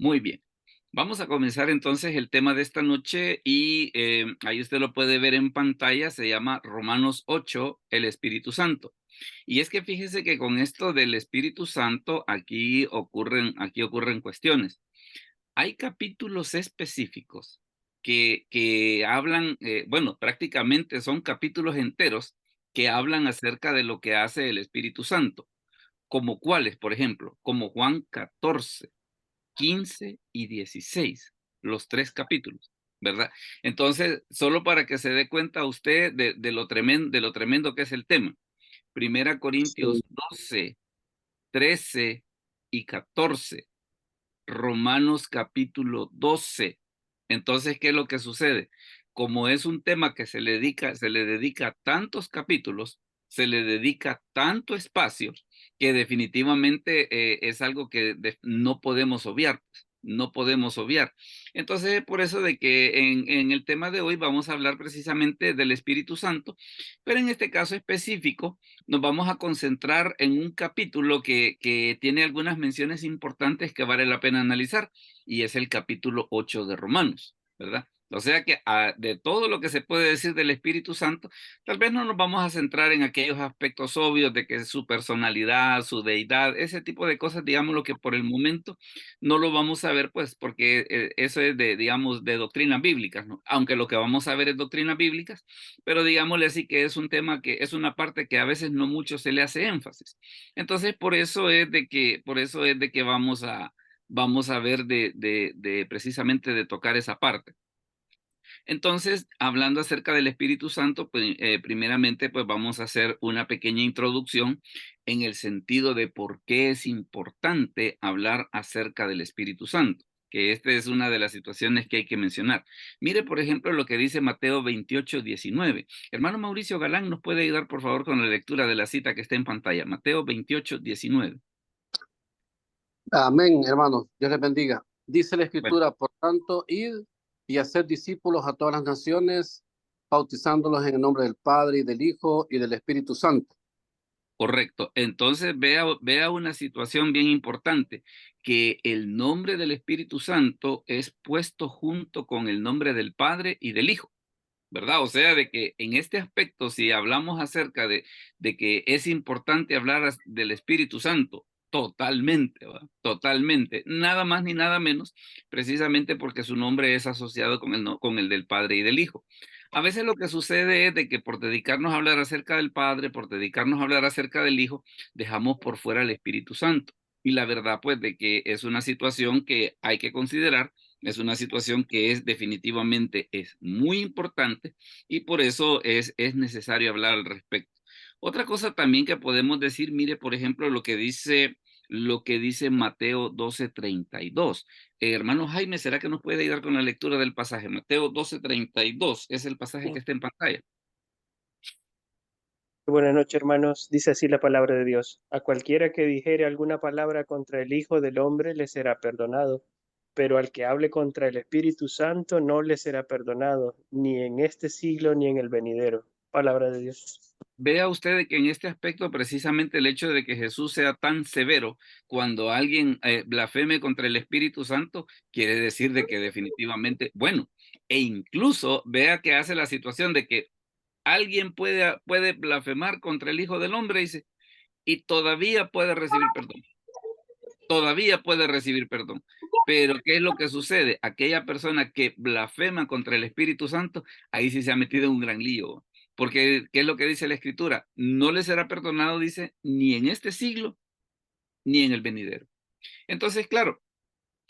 Muy bien. Vamos a comenzar entonces el tema de esta noche y ahí usted lo puede ver en pantalla, se llama Romanos 8, el Espíritu Santo. Y es que fíjese que con esto del Espíritu Santo aquí ocurren cuestiones. Hay capítulos específicos que hablan, bueno, prácticamente son capítulos enteros que hablan acerca de lo que hace el Espíritu Santo. ¿Como cuáles, por ejemplo? Como Juan 14. 15 y 16, los 3 capítulos, ¿verdad? Entonces, solo para que se dé cuenta usted de lo tremendo que es el tema. Primera Sí, Corintios 12, 13 y 14, Romanos capítulo 12. Entonces, ¿qué es lo que sucede? Como es un tema que se le dedica tantos capítulos, se le dedica tanto espacio, que definitivamente es algo que no podemos obviar, pues, no podemos obviar. Entonces, por eso de que en el tema de hoy vamos a hablar precisamente del Espíritu Santo, pero en este caso específico nos vamos a concentrar en un capítulo que tiene algunas menciones importantes que vale la pena analizar, y es el capítulo 8 de Romanos, ¿verdad? O sea que de todo lo que se puede decir del Espíritu Santo, tal vez no nos vamos a centrar en aquellos aspectos obvios de que es su personalidad, su deidad, ese tipo de cosas, digamos, lo que por el momento no lo vamos a ver, pues, porque eso es de, digamos, de doctrinas bíblicas, ¿no? Aunque lo que vamos a ver es doctrinas bíblicas, pero digámosle así que es un tema que es una parte que a veces no mucho se le hace énfasis. Entonces, por eso es de que vamos a ver de precisamente de tocar esa parte. Entonces, hablando acerca del Espíritu Santo, pues, primeramente, pues vamos a hacer una pequeña introducción en el sentido de por qué es importante hablar acerca del Espíritu Santo, que esta es una de las situaciones que hay que mencionar. Mire, por ejemplo, lo que dice Mateo 28:19. Hermano Mauricio Galán, ¿nos puede ayudar, por favor, con la lectura de la cita que está en pantalla? Mateo 28:19. amén, hermanos. Dios les bendiga. Dice la Bueno. Escritura, por tanto, id y hacer discípulos a todas las naciones, bautizándolos en el nombre del Padre y del Hijo y del Espíritu Santo. Correcto. Entonces vea una situación bien importante, que el nombre del Espíritu Santo es puesto junto con el nombre del Padre y del Hijo, ¿verdad? O sea, de que en este aspecto, si hablamos acerca de que es importante hablar del Espíritu Santo, totalmente, ¿va? Totalmente. Nada más ni nada menos, precisamente porque su nombre es asociado con el, con el del Padre y del Hijo. A veces lo que sucede es de que por dedicarnos a hablar acerca del Padre, por dedicarnos a hablar acerca del Hijo, dejamos por fuera el Espíritu Santo. Y la verdad, pues, de que es una situación que hay que considerar, es una situación que es definitivamente es muy importante, y por eso es necesario hablar al respecto. Otra cosa también que podemos decir, mire, por ejemplo, lo que dice Mateo 12:32. Hermano Jaime, ¿será que nos puede ayudar con la lectura del pasaje? Mateo 12:32 es el pasaje que está en pantalla. Buenas noches, hermanos. Dice así la palabra de Dios. A cualquiera que dijere alguna palabra contra el Hijo del Hombre le será perdonado, pero al que hable contra el Espíritu Santo no le será perdonado, ni en este siglo ni en el venidero. Palabra de Dios. Vea usted de que en este aspecto, precisamente el hecho de que Jesús sea tan severo cuando alguien blasfeme contra el Espíritu Santo, quiere decir de que definitivamente, bueno, e incluso vea que hace la situación de que alguien puede blasfemar contra el Hijo del Hombre, dice, y todavía puede recibir perdón, todavía puede recibir perdón. Pero ¿qué es lo que sucede? Aquella persona que blasfema contra el Espíritu Santo, ahí sí se ha metido en un gran lío. Porque, ¿qué es lo que dice la Escritura? No le será perdonado, dice, ni en este siglo, ni en el venidero. Entonces, claro,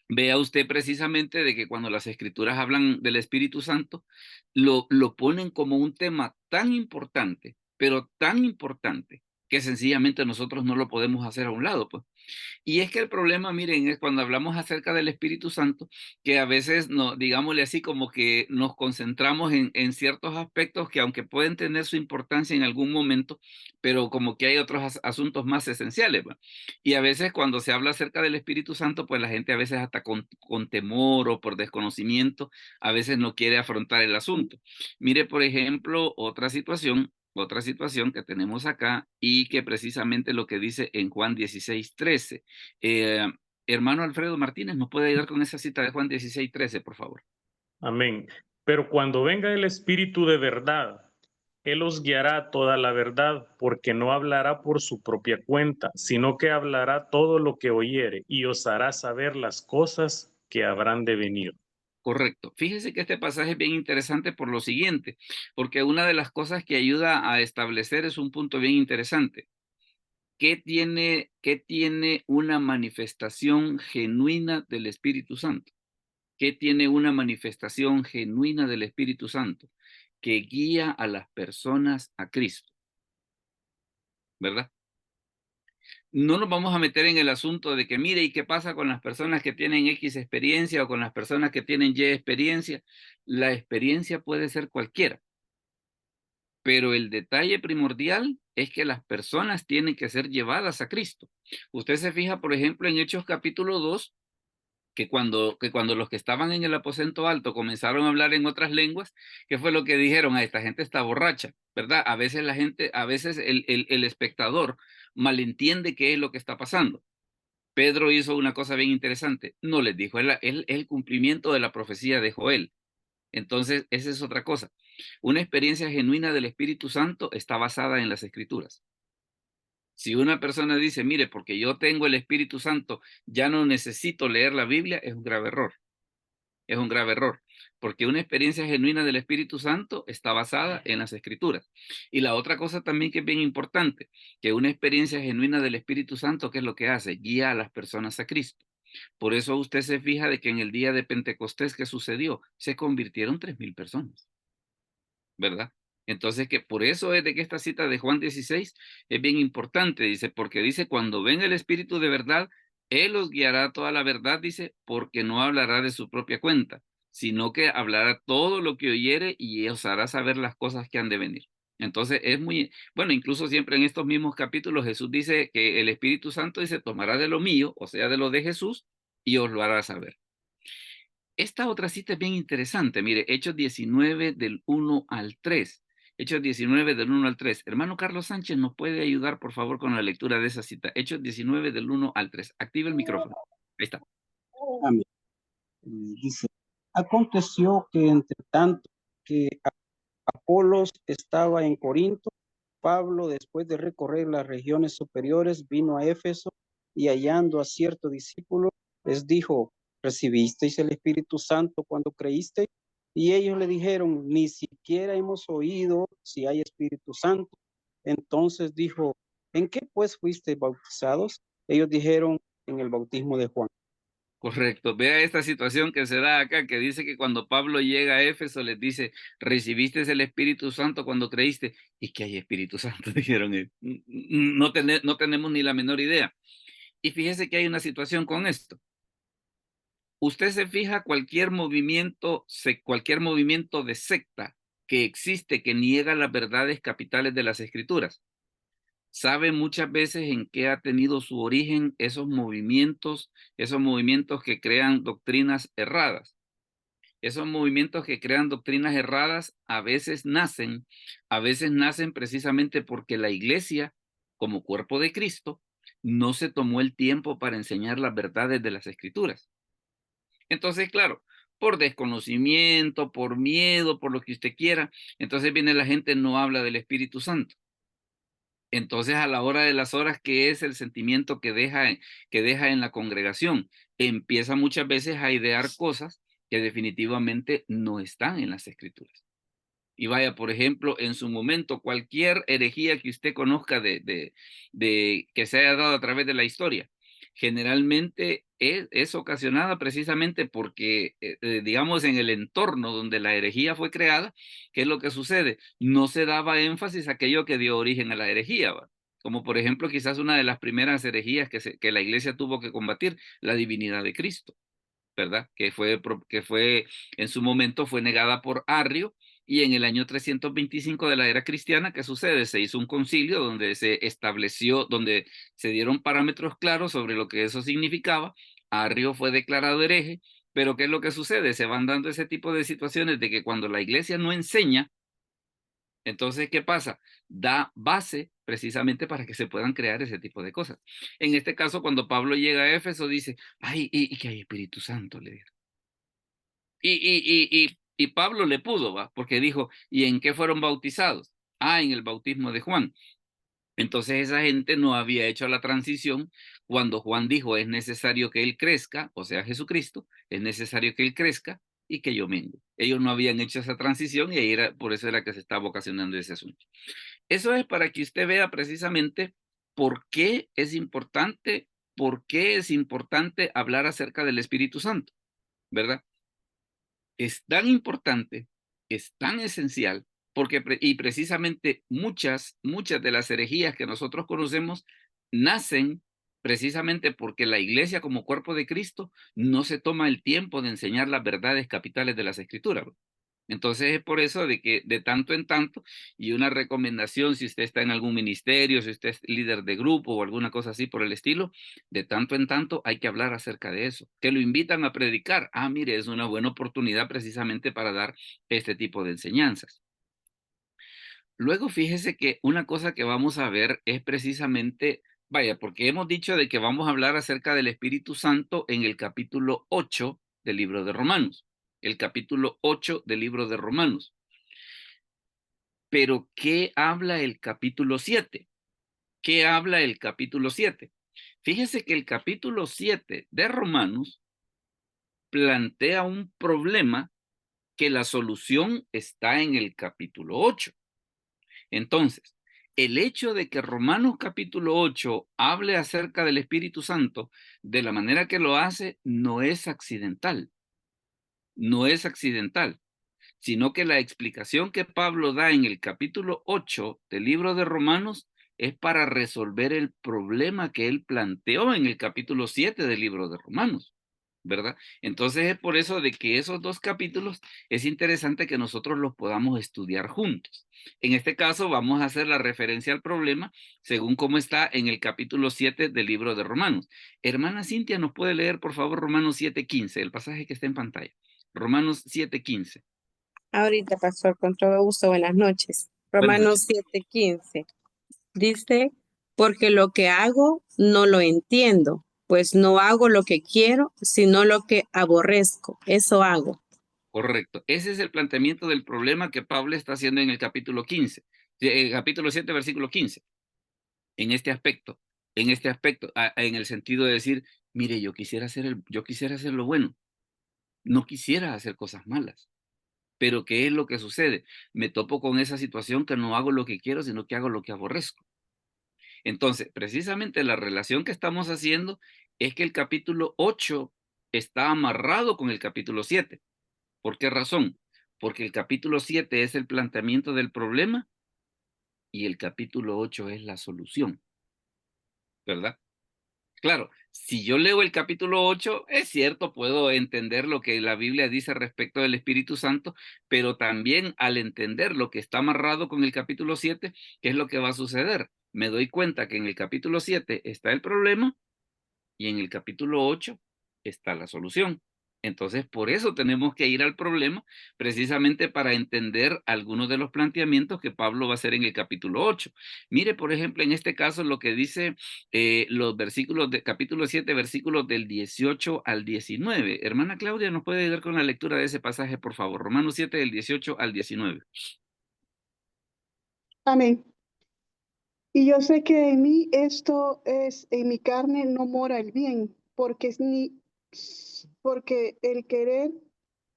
vea usted precisamente de que cuando las Escrituras hablan del Espíritu Santo, lo ponen como un tema tan importante, pero tan importante, que sencillamente nosotros no lo podemos hacer a un lado, pues. Y es que el problema, miren, es cuando hablamos acerca del Espíritu Santo, que a veces, no, digámosle así, como que nos concentramos en ciertos aspectos que aunque pueden tener su importancia en algún momento, pero como que hay otros asuntos más esenciales, ¿va? Y a veces cuando se habla acerca del Espíritu Santo, pues la gente a veces hasta con temor o por desconocimiento, a veces no quiere afrontar el asunto. Mire, por ejemplo, otra situación que tenemos acá y que precisamente lo que dice en Juan 16:13. eh, Hermano Alfredo Martínez, ¿nos puede ayudar con esa cita de Juan 16:13, por favor? Amén. Pero cuando venga el Espíritu de verdad, Él os guiará a toda la verdad, porque no hablará por su propia cuenta, sino que hablará todo lo que oyere y os hará saber las cosas que habrán de venir. Correcto. Fíjese que este pasaje es bien interesante por lo siguiente, porque una de las cosas que ayuda a establecer es un punto bien interesante. ¿Qué tiene una manifestación genuina del Espíritu Santo? ¿Qué tiene una manifestación genuina del Espíritu Santo? Que guía a las personas a Cristo, ¿verdad? No nos vamos a meter en el asunto de que mire, ¿y qué pasa con las personas que tienen X experiencia o con las personas que tienen Y experiencia? La experiencia puede ser cualquiera, pero el detalle primordial es que las personas tienen que ser llevadas a Cristo. Usted se fija, por ejemplo, en Hechos capítulo 2, que cuando los que estaban en el aposento alto comenzaron a hablar en otras lenguas, ¿qué fue lo que dijeron? A esta gente está borracha, ¿verdad? A veces la gente, a veces el espectador malentiende qué es lo que está pasando. Pedro hizo una cosa bien interesante, no les dijo, el cumplimiento de la profecía de Joel. Entonces, esa es otra cosa. Una experiencia genuina del Espíritu Santo está basada en las Escrituras. Si una persona dice, mire, porque yo tengo el Espíritu Santo, ya no necesito leer la Biblia, es un grave error. Es un grave error, porque una experiencia genuina del Espíritu Santo está basada en las Escrituras. Y la otra cosa también que es bien importante, que una experiencia genuina del Espíritu Santo, ¿qué es lo que hace? Guía a las personas a Cristo. Por eso usted se fija de que en el día de Pentecostés que sucedió, se convirtieron 3,000 personas, ¿verdad? Entonces, que por eso es de que esta cita de Juan 16 es bien importante, dice, porque dice, cuando venga el Espíritu de verdad, Él os guiará a toda la verdad, dice, porque no hablará de su propia cuenta, sino que hablará todo lo que oyere y os hará saber las cosas que han de venir. Entonces, es muy, bueno, incluso siempre en estos mismos capítulos Jesús dice que el Espíritu Santo dice, tomará de lo mío, o sea, de lo de Jesús, y os lo hará saber. Esta otra cita es bien interesante, mire, Hechos 19 del 1 al 3. Hechos 19 del 1 al 3. Hermano Carlos Sánchez, ¿nos puede ayudar, por favor, con la lectura de esa cita? Hechos 19 del 1 al 3. Activa el micrófono. Ahí está. Amén. Dice, aconteció que entre tanto que Apolos estaba en Corinto, Pablo, después de recorrer las regiones superiores, vino a Éfeso y hallando a cierto discípulo, les dijo, ¿recibisteis el Espíritu Santo cuando creísteis? Y ellos le dijeron, ni siquiera hemos oído si hay Espíritu Santo. Entonces dijo, ¿en qué pues fuisteis bautizados? Ellos dijeron, en el bautismo de Juan. Correcto. Vea esta situación que se da acá, que dice que cuando Pablo llega a Éfeso les dice, ¿recibiste el Espíritu Santo cuando creíste? ¿Y qué hay Espíritu Santo? Dijeron, no tenemos ni la menor idea. Y fíjese que hay una situación con esto. Usted se fija cualquier movimiento de secta que existe, que niega las verdades capitales de las Escrituras. ¿Sabe muchas veces en qué ha tenido su origen esos movimientos que crean doctrinas erradas? Esos movimientos que crean doctrinas erradas a veces nacen precisamente porque la iglesia, como cuerpo de Cristo, no se tomó el tiempo para enseñar las verdades de las Escrituras. Entonces, claro, por desconocimiento, por miedo, por lo que usted quiera, entonces viene la gente, no habla del Espíritu Santo. Entonces, a la hora de las horas, ¿qué es el sentimiento que deja en la congregación? Empieza muchas veces a idear cosas que definitivamente no están en las Escrituras. Y vaya, por ejemplo, en su momento, cualquier herejía que usted conozca que se haya dado a través de la historia, generalmente es ocasionada precisamente porque, digamos, en el entorno donde la herejía fue creada, ¿qué es lo que sucede? No se daba énfasis a aquello que dio origen a la herejía, ¿va? Como por ejemplo, quizás una de las primeras herejías que la iglesia tuvo que combatir, la divinidad de Cristo, ¿verdad? Que fue en su momento fue negada por Arrio, y en el año 325 de la era cristiana, ¿qué sucede? Se hizo un concilio donde se estableció, donde se dieron parámetros claros sobre lo que eso significaba. Arrio fue declarado hereje, pero ¿qué es lo que sucede? Se van dando ese tipo de situaciones de que cuando la iglesia no enseña Entonces, ¿qué pasa? Da base precisamente para que se puedan crear ese tipo de cosas. En este caso, cuando Pablo llega a Éfeso, dice, ay, y que hay Espíritu Santo, le dijo. Y Pablo le pudo, ¿va? Porque dijo, ¿y en qué fueron bautizados? Ah, en el bautismo de Juan. Entonces esa gente no había hecho la transición cuando Juan dijo, es necesario que él crezca, o sea, Jesucristo, es necesario que él crezca y que yo mengue. Ellos no habían hecho esa transición y ahí era, por eso era que se estaba ocasionando ese asunto. Eso es para que usted vea precisamente por qué es importante hablar acerca del Espíritu Santo, ¿verdad? Es tan importante, es tan esencial, porque y precisamente muchas de las herejías que nosotros conocemos nacen precisamente porque la iglesia como cuerpo de Cristo no se toma el tiempo de enseñar las verdades capitales de las escrituras. Entonces es por eso de que de tanto en tanto, y una recomendación si usted está en algún ministerio, si usted es líder de grupo o alguna cosa así por el estilo, de tanto en tanto hay que hablar acerca de eso. Que lo invitan a predicar. Ah, mire, es una buena oportunidad precisamente para dar este tipo de enseñanzas. Luego fíjese que una cosa que vamos a ver es precisamente, vaya, porque hemos dicho de que vamos a hablar acerca del Espíritu Santo en el capítulo 8 del libro de Romanos. El capítulo 8 del libro de Romanos. Pero, ¿qué habla el capítulo 7? ¿Qué habla el capítulo 7? Fíjese que el capítulo 7 de Romanos plantea un problema que la solución está en el capítulo 8. Entonces, el hecho de que Romanos capítulo 8 hable acerca del Espíritu Santo de la manera que lo hace no es accidental. No es accidental, sino que la explicación que Pablo da en el capítulo 8 del libro de Romanos es para resolver el problema que él planteó en el capítulo 7 del libro de Romanos, ¿verdad? Entonces es por eso de que esos dos capítulos es interesante que nosotros los podamos estudiar juntos. En este caso vamos a hacer la referencia al problema según cómo está en el capítulo 7 del libro de Romanos. Hermana Cintia, ¿nos puede leer por favor Romanos 7:15, el pasaje que está en pantalla? Romanos 7:15. Ahorita, pastor, con todo gusto, buenas noches. Buenas Romanos noches. 7:15 dice, porque lo que hago no lo entiendo, pues no hago lo que quiero, sino lo que aborrezco. Eso hago. Correcto. Ese es el planteamiento del problema que Pablo está haciendo en el capítulo 15, capítulo 7, versículo 15. En este aspecto, en el sentido de decir, mire, yo quisiera hacer lo bueno, no quisiera hacer cosas malas. Pero ¿qué es lo que sucede? Me topo con esa situación que no hago lo que quiero, sino que hago lo que aborrezco. Entonces, precisamente la relación que estamos haciendo es que el capítulo 8 está amarrado con el capítulo 7. ¿Por qué razón? Porque el capítulo 7 es el planteamiento del problema y el capítulo 8 es la solución, ¿verdad? Claro, si yo leo el capítulo 8, es cierto, puedo entender lo que la Biblia dice respecto del Espíritu Santo, pero también al entender lo que está amarrado con el capítulo 7, ¿qué es lo que va a suceder? Me doy cuenta que en el capítulo 7 está el problema y en el capítulo 8 está la solución. Entonces, por eso tenemos que ir al problema, precisamente para entender algunos de los planteamientos que Pablo va a hacer en el capítulo 8. Mire, por ejemplo, en este caso lo que dice los versículos de capítulo 7, versículos del 18 al 19. Hermana Claudia, ¿nos puede ayudar con la lectura de ese pasaje, por favor? Romanos 7, del 18 al 19. Amén. Y yo sé que en mí esto es, en mi carne no mora el bien, porque el querer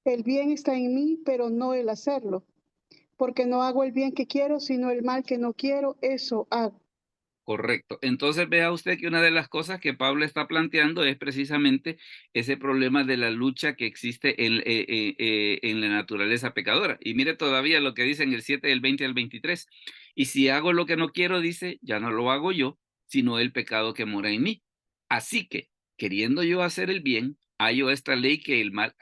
el bien está en mí, pero no el hacerlo. Porque no hago el bien que quiero, sino el mal que no quiero, eso hago. Correcto. Entonces vea usted que una de las cosas que Pablo está planteando es precisamente ese problema de la lucha que existe en la naturaleza pecadora. Y mire todavía lo que dice en el 7, del 20 al 23. Y si hago lo que no quiero, dice, ya no lo hago yo, sino el pecado que mora en mí. Así que, queriendo yo hacer el bien, hallo esta ley que el mal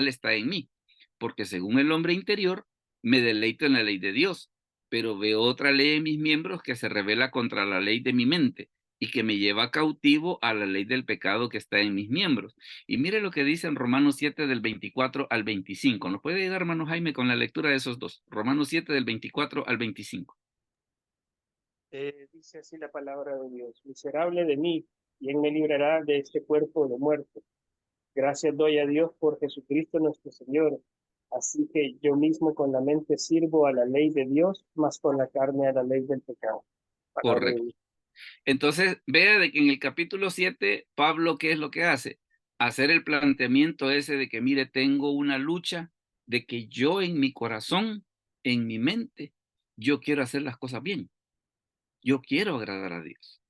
está en mí. Porque según el hombre interior, me deleito en la ley de Dios, pero veo otra ley en mis miembros que se revela contra la ley de mi mente, y que me lleva cautivo a la ley del pecado que está en mis miembros. Y mire lo que dice en Romanos 7 del 24 al 25. ¿Nos puede ayudar, hermano Jaime, con la lectura de esos dos? Romanos 7 del 24 al 25. Dice así la palabra de Dios: miserable de mí, ¿quién me librará de este cuerpo de muerte? Gracias doy a Dios por Jesucristo nuestro Señor. Así que yo mismo con la mente sirvo a la ley de Dios, mas con la carne a la ley del pecado. Palabra de Correcto. Dios. Entonces, vea de que en el capítulo 7, Pablo, ¿qué es lo que hace? Hacer el planteamiento ese de que, mire, tengo una lucha, de que yo en mi corazón, en mi mente, yo quiero hacer las cosas bien. Yo quiero agradar a Dios.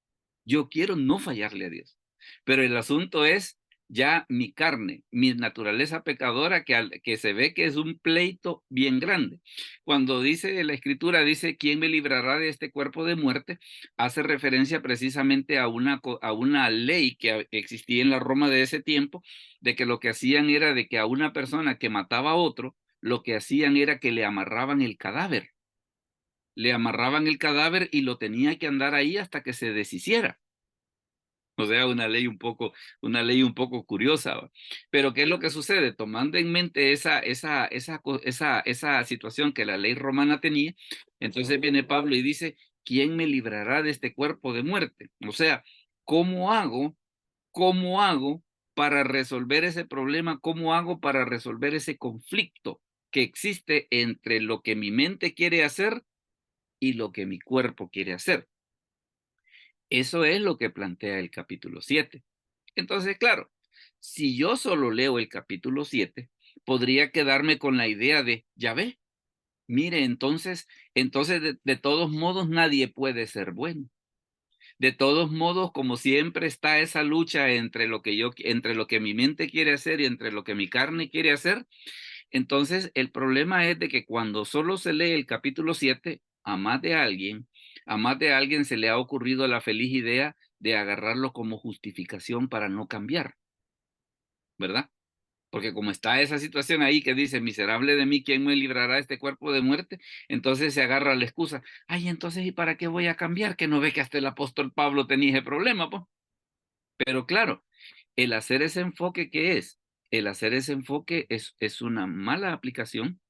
Yo quiero no fallarle a Dios. Pero el asunto es ya mi carne, mi naturaleza pecadora, que se ve que es un pleito bien grande. Cuando dice la Escritura, dice, ¿quién me librará de este cuerpo de muerte? Hace referencia precisamente a una ley que existía en la Roma de ese tiempo, de que lo que hacían era de que a una persona que mataba a otro, lo que hacían era que le amarraban el cadáver. Le amarraban el cadáver y lo tenía que andar ahí hasta que se deshiciera. O sea, una ley un poco curiosa, ¿va? Pero ¿qué es lo que sucede? Tomando en mente esa situación que la ley romana tenía, entonces viene Pablo y dice, ¿quién me librará de este cuerpo de muerte? O sea, ¿cómo hago para resolver ese problema? ¿Cómo hago para resolver ese conflicto que existe entre lo que mi mente quiere hacer y lo que mi cuerpo quiere hacer? Eso es lo que plantea el capítulo 7. Entonces, claro, si yo solo leo el capítulo 7, podría quedarme con la idea de, ya ve, mire, entonces de todos modos nadie puede ser bueno. De todos modos, como siempre está esa lucha entre lo que mi mente quiere hacer y entre lo que mi carne quiere hacer. Entonces, el problema es de que cuando solo se lee el capítulo 7, a más de alguien se le ha ocurrido la feliz idea de agarrarlo como justificación para no cambiar, ¿verdad? Porque como está esa situación ahí que dice, miserable de mí, ¿quién me librará de este cuerpo de muerte? Entonces se agarra la excusa, ay, entonces, ¿y para qué voy a cambiar? Que no ve que hasta el apóstol Pablo tenía ese problema, pues. Pero claro, el hacer ese enfoque, ¿qué es? El hacer ese enfoque es una mala aplicación,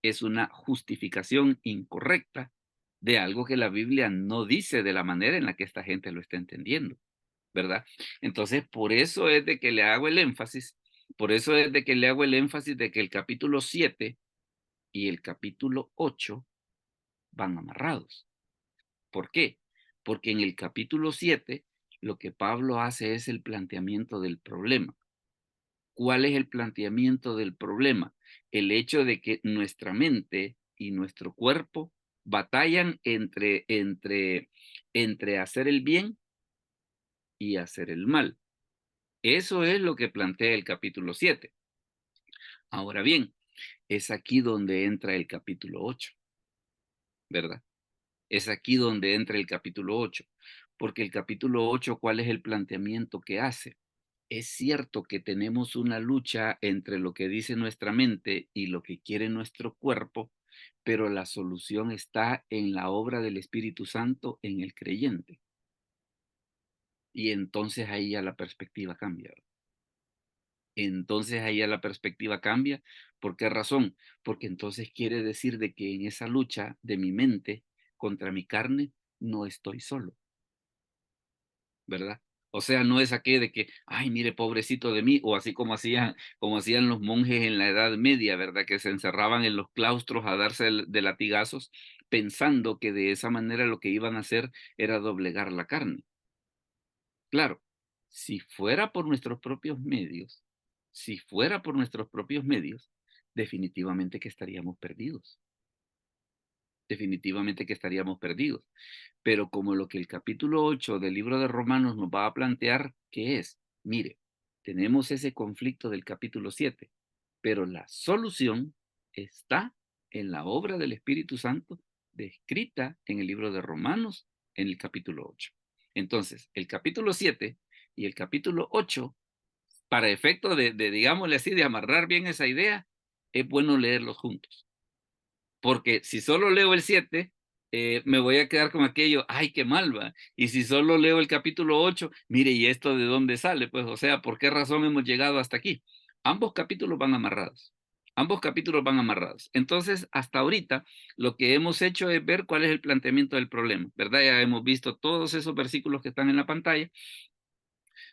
es una justificación incorrecta de algo que la Biblia no dice de la manera en la que esta gente lo está entendiendo, ¿verdad? Entonces, por eso es de que le hago el énfasis, de que el capítulo 7 y el capítulo 8 van amarrados. ¿Por qué? Porque en el capítulo 7 lo que Pablo hace es el planteamiento del problema. ¿Cuál es el planteamiento del problema? El hecho de que nuestra mente y nuestro cuerpo batallan entre hacer el bien y hacer el mal. Eso es lo que plantea el capítulo 7. Ahora bien, es aquí donde entra el capítulo 8, ¿verdad? Es aquí donde entra el capítulo 8, porque el capítulo 8, ¿cuál es el planteamiento que hace? Es cierto que tenemos una lucha entre lo que dice nuestra mente y lo que quiere nuestro cuerpo, pero la solución está en la obra del Espíritu Santo en el creyente. Y entonces ahí ya la perspectiva cambia. Entonces ahí ya la perspectiva cambia. ¿Por qué razón? Porque entonces quiere decir de que en esa lucha de mi mente contra mi carne no estoy solo, ¿verdad? O sea, no es aquello de que, ay, mire, pobrecito de mí, o así como hacían los monjes en la Edad Media, ¿verdad? Que se encerraban en los claustros a darse de latigazos, pensando que de esa manera lo que iban a hacer era doblegar la carne. Claro, si fuera por nuestros propios medios, definitivamente que estaríamos perdidos. Definitivamente que estaríamos perdidos. Pero como lo que el capítulo 8 del libro de Romanos nos va a plantear, ¿qué es? Mire, tenemos ese conflicto del capítulo 7, pero la solución está en la obra del Espíritu Santo descrita en el libro de Romanos en el capítulo 8. Entonces, el capítulo 7 y el capítulo 8, para efecto digámosle así, de amarrar bien esa idea, es bueno leerlos juntos. Porque si solo leo el 7, me voy a quedar con aquello, ay, qué mal va. Y si solo leo el capítulo 8, mire, ¿y esto de dónde sale? Pues, o sea, ¿por qué razón hemos llegado hasta aquí? Ambos capítulos van amarrados. Ambos capítulos van amarrados. Entonces, hasta ahorita, lo que hemos hecho es ver cuál es el planteamiento del problema, ¿verdad? Ya hemos visto todos esos versículos que están en la pantalla,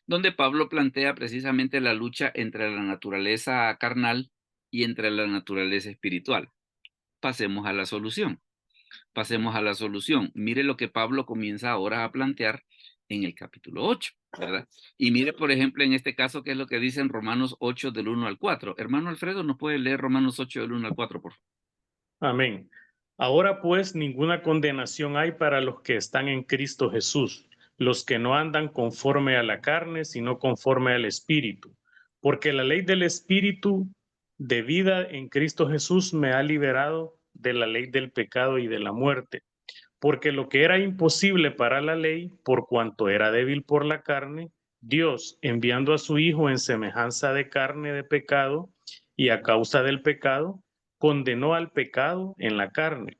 donde Pablo plantea precisamente la lucha entre la naturaleza carnal y entre la naturaleza espiritual. Pasemos a la solución. Pasemos a la solución. Mire lo que Pablo comienza ahora a plantear en el capítulo 8, ¿verdad? Y mire, por ejemplo, en este caso, qué es lo que dice en Romanos 8 del 1 al 4. Hermano Alfredo, ¿nos puede leer Romanos 8 del 1 al 4, por favor? Amén. Ahora pues ninguna condenación hay para los que están en Cristo Jesús, los que no andan conforme a la carne, sino conforme al Espíritu. Porque la ley del Espíritu de vida en Cristo Jesús me ha liberado de la ley del pecado y de la muerte. Porque lo que era imposible para la ley, por cuanto era débil por la carne, Dios, enviando a su Hijo en semejanza de carne de pecado, y a causa del pecado, condenó al pecado en la carne,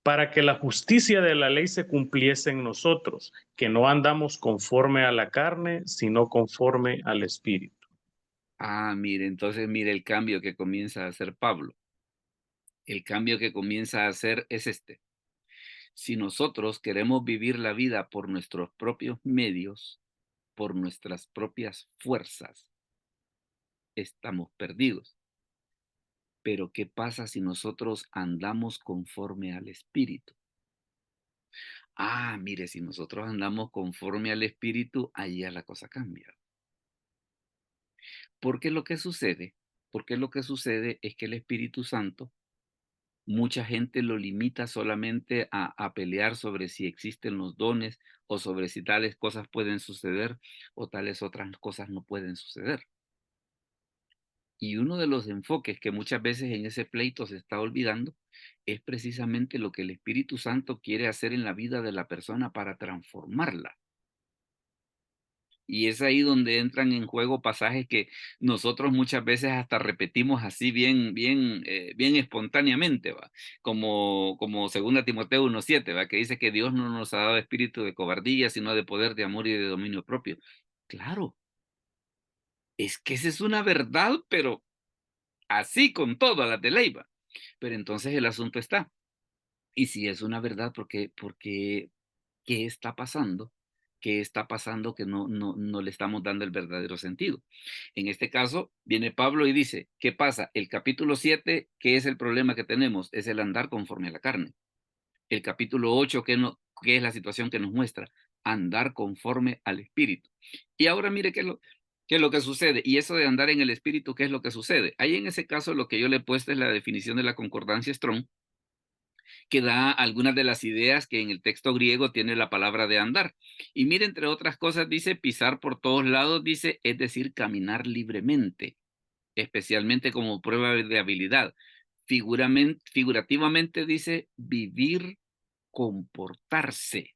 para que la justicia de la ley se cumpliese en nosotros, que no andamos conforme a la carne, sino conforme al Espíritu. Ah, mire, entonces mire el cambio que comienza a hacer Pablo. El cambio que comienza a hacer es este. Si nosotros queremos vivir la vida por nuestros propios medios, por nuestras propias fuerzas, estamos perdidos. Pero ¿qué pasa si nosotros andamos conforme al Espíritu? Ah, mire, si nosotros andamos conforme al Espíritu, ahí ya la cosa cambia. Porque lo que sucede, es que el Espíritu Santo, mucha gente lo limita solamente a pelear sobre si existen los dones o sobre si tales cosas pueden suceder o tales otras cosas no pueden suceder. Y uno de los enfoques que muchas veces en ese pleito se está olvidando es precisamente lo que el Espíritu Santo quiere hacer en la vida de la persona para transformarla. Y es ahí donde entran en juego pasajes que nosotros muchas veces hasta repetimos así bien espontáneamente, ¿va? Como 2 Timoteo 1:7, ¿va? Que dice que Dios no nos ha dado espíritu de cobardía, sino de poder, de amor y de dominio propio. Claro, es que esa es una verdad, pero así con todo a la de ley, ¿va? Pero entonces el asunto está. Y si es una verdad, porque ¿qué está pasando? ¿Qué está pasando que no le estamos dando el verdadero sentido? En este caso, viene Pablo y dice, ¿qué pasa? El capítulo 7, ¿qué es el problema que tenemos? Es el andar conforme a la carne. El capítulo 8, ¿qué es la situación que nos muestra? Andar conforme al Espíritu. Y ahora mire qué es lo que sucede. Y eso de andar en el Espíritu, ¿qué es lo que sucede? Ahí en ese caso lo que yo le he puesto es la definición de la concordancia Strong, que da algunas de las ideas que en el texto griego tiene la palabra de andar. Y mire, entre otras cosas, dice pisar por todos lados, dice, es decir, caminar libremente, especialmente como prueba de habilidad. Figurativamente dice vivir, comportarse,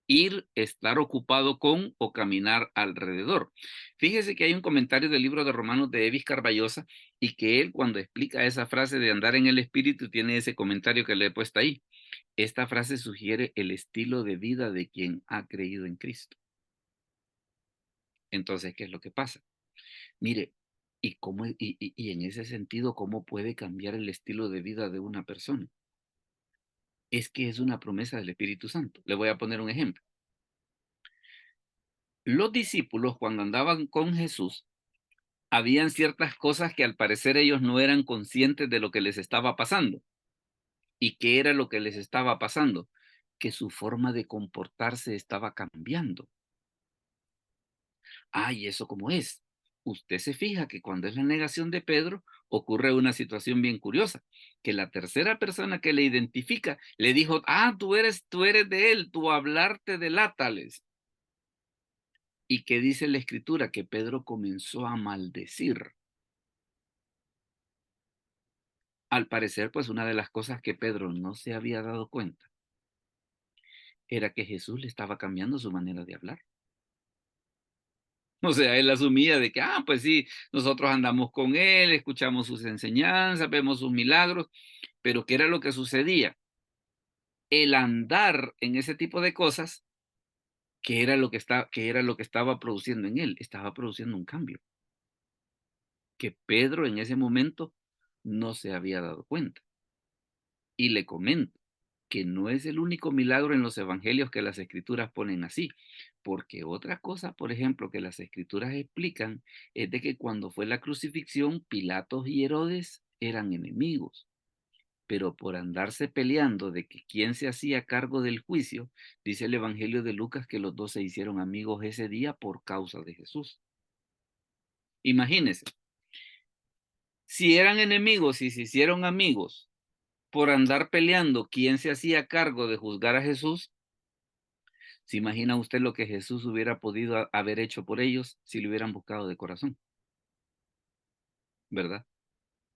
ir, estar ocupado con o caminar alrededor. Fíjese que hay un comentario del libro de Romanos de Evis Carballosa y que él cuando explica esa frase de andar en el Espíritu tiene ese comentario que le he puesto ahí. Esta frase sugiere el estilo de vida de quien ha creído en Cristo. Entonces, ¿qué es lo que pasa? Mire, y en ese sentido, ¿cómo puede cambiar el estilo de vida de una persona? Es que es una promesa del Espíritu Santo. Le voy a poner un ejemplo. Los discípulos, cuando andaban con Jesús, habían ciertas cosas que al parecer ellos no eran conscientes de lo que les estaba pasando. ¿Y qué era lo que les estaba pasando? Que su forma de comportarse estaba cambiando. Ah, ¿y eso cómo es? Usted se fija que cuando es la negación de Pedro, ocurre una situación bien curiosa, que la tercera persona que le identifica le dijo, ah, tú eres de él, tu hablar te delátales. ¿Y qué dice la Escritura? Que Pedro comenzó a maldecir. Al parecer, pues una de las cosas que Pedro no se había dado cuenta era que Jesús le estaba cambiando su manera de hablar. O sea, él asumía de que, pues sí, nosotros andamos con él, escuchamos sus enseñanzas, vemos sus milagros, pero ¿qué era lo que sucedía? el andar en ese tipo de cosas, ¿qué era lo que estaba produciendo en él? Estaba produciendo un cambio que Pedro en ese momento no se había dado cuenta. Y le comento que no es el único milagro en los evangelios que las escrituras ponen así, porque otra cosa, por ejemplo, que las escrituras explican es de que cuando fue la crucifixión, Pilatos y Herodes eran enemigos, pero por andarse peleando de que quién se hacía cargo del juicio, dice el evangelio de Lucas que los dos se hicieron amigos ese día por causa de Jesús. Imagínense, si eran enemigos y se hicieron amigos por andar peleando quién se hacía cargo de juzgar a Jesús, ¿se imagina usted lo que Jesús hubiera podido haber hecho por ellos si lo hubieran buscado de corazón? ¿Verdad?